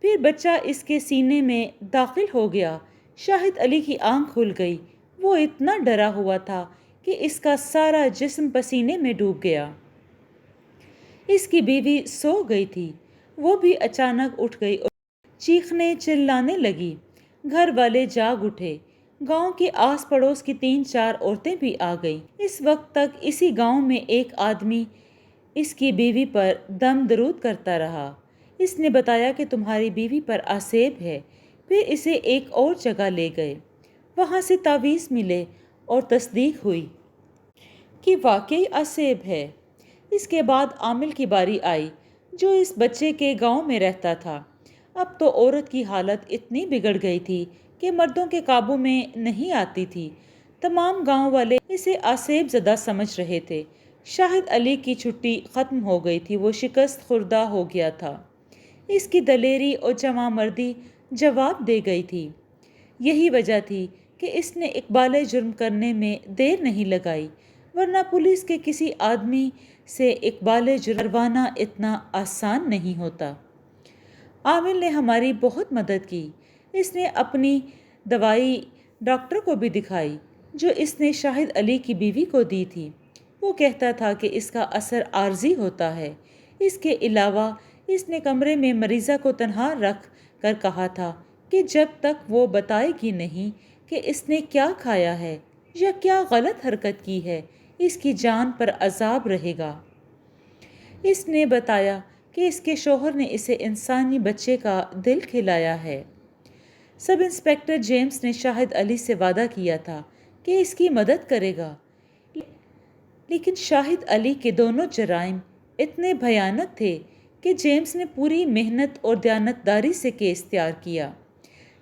پھر بچہ اس کے سینے میں داخل ہو گیا۔ شاہد علی کی آنکھ کھل گئی۔ وہ اتنا ڈرا ہوا تھا کہ اس کا سارا جسم پسینے میں ڈوب گیا۔ اس کی بیوی سو گئی تھی، وہ بھی اچانک اٹھ گئی اور چیخنے چلانے لگی۔ گھر والے جاگ اٹھے۔ گاؤں کے آس پڑوس کی 3-4 عورتیں بھی آ گئیں۔ اس وقت تک اسی گاؤں میں ایک آدمی اس کی بیوی پر دم درود کرتا رہا۔ اس نے بتایا کہ تمہاری بیوی پر آسیب ہے۔ پھر اسے ایک اور جگہ لے گئے۔ وہاں سے تعویذ ملے اور تصدیق ہوئی کہ واقعی آسیب ہے۔ اس کے بعد عامل کی باری آئی جو اس بچے کے گاؤں میں رہتا تھا۔ اب تو عورت کی حالت اتنی بگڑ گئی تھی کہ مردوں کے قابو میں نہیں آتی تھی۔ تمام گاؤں والے اسے آسیب زدہ سمجھ رہے تھے۔ شاہد علی کی چھٹی ختم ہو گئی تھی، وہ شکست خوردہ ہو گیا تھا۔ اس کی دلیری اور جواں مردی جواب دے گئی تھی۔ یہی وجہ تھی کہ اس نے اقبال جرم کرنے میں دیر نہیں لگائی، ورنہ پولیس کے کسی آدمی سے اقبال جرم کروانا اتنا آسان نہیں ہوتا۔ عامل نے ہماری بہت مدد کی۔ اس نے اپنی دوائی ڈاکٹر کو بھی دکھائی جو اس نے شاہد علی کی بیوی کو دی تھی۔ وہ کہتا تھا کہ اس کا اثر عارضی ہوتا ہے۔ اس کے علاوہ اس نے کمرے میں مریضہ کو تنہا رکھ کر کہا تھا کہ جب تک وہ بتائے گی نہیں کہ اس نے کیا کھایا ہے یا کیا غلط حرکت کی ہے، اس کی جان پر عذاب رہے گا۔ اس نے بتایا کہ اس کے شوہر نے اسے انسانی بچے کا دل کھلایا ہے۔ سب انسپکٹر جیمز نے شاہد علی سے وعدہ کیا تھا کہ اس کی مدد کرے گا۔ لیکن شاہد علی کے دونوں جرائم اتنے بھیانک تھے کہ جیمز نے پوری محنت اور دیانتداری سے کیس تیار کیا۔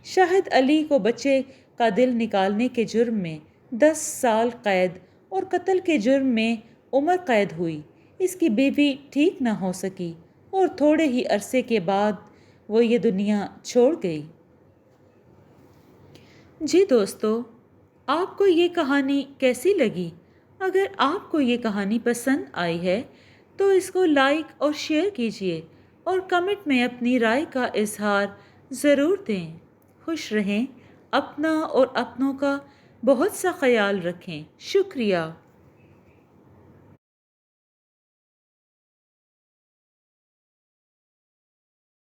شاہد علی کو بچے کا دل نکالنے کے جرم میں 10 سال قید اور قتل کے جرم میں عمر قید ہوئی۔ اس کی بیوی ٹھیک نہ ہو سکی اور تھوڑے ہی عرصے کے بعد وہ یہ دنیا چھوڑ گئی۔ جی دوستو، آپ کو یہ کہانی کیسی لگی؟ اگر آپ کو یہ کہانی پسند آئی ہے تو اس کو لائک اور شیئر کیجیے اور کمنٹ میں اپنی رائے کا اظہار ضرور دیں۔ خوش رہیں، اپنا اور اپنوں کا بہت سا خیال رکھیں۔ شکریہ۔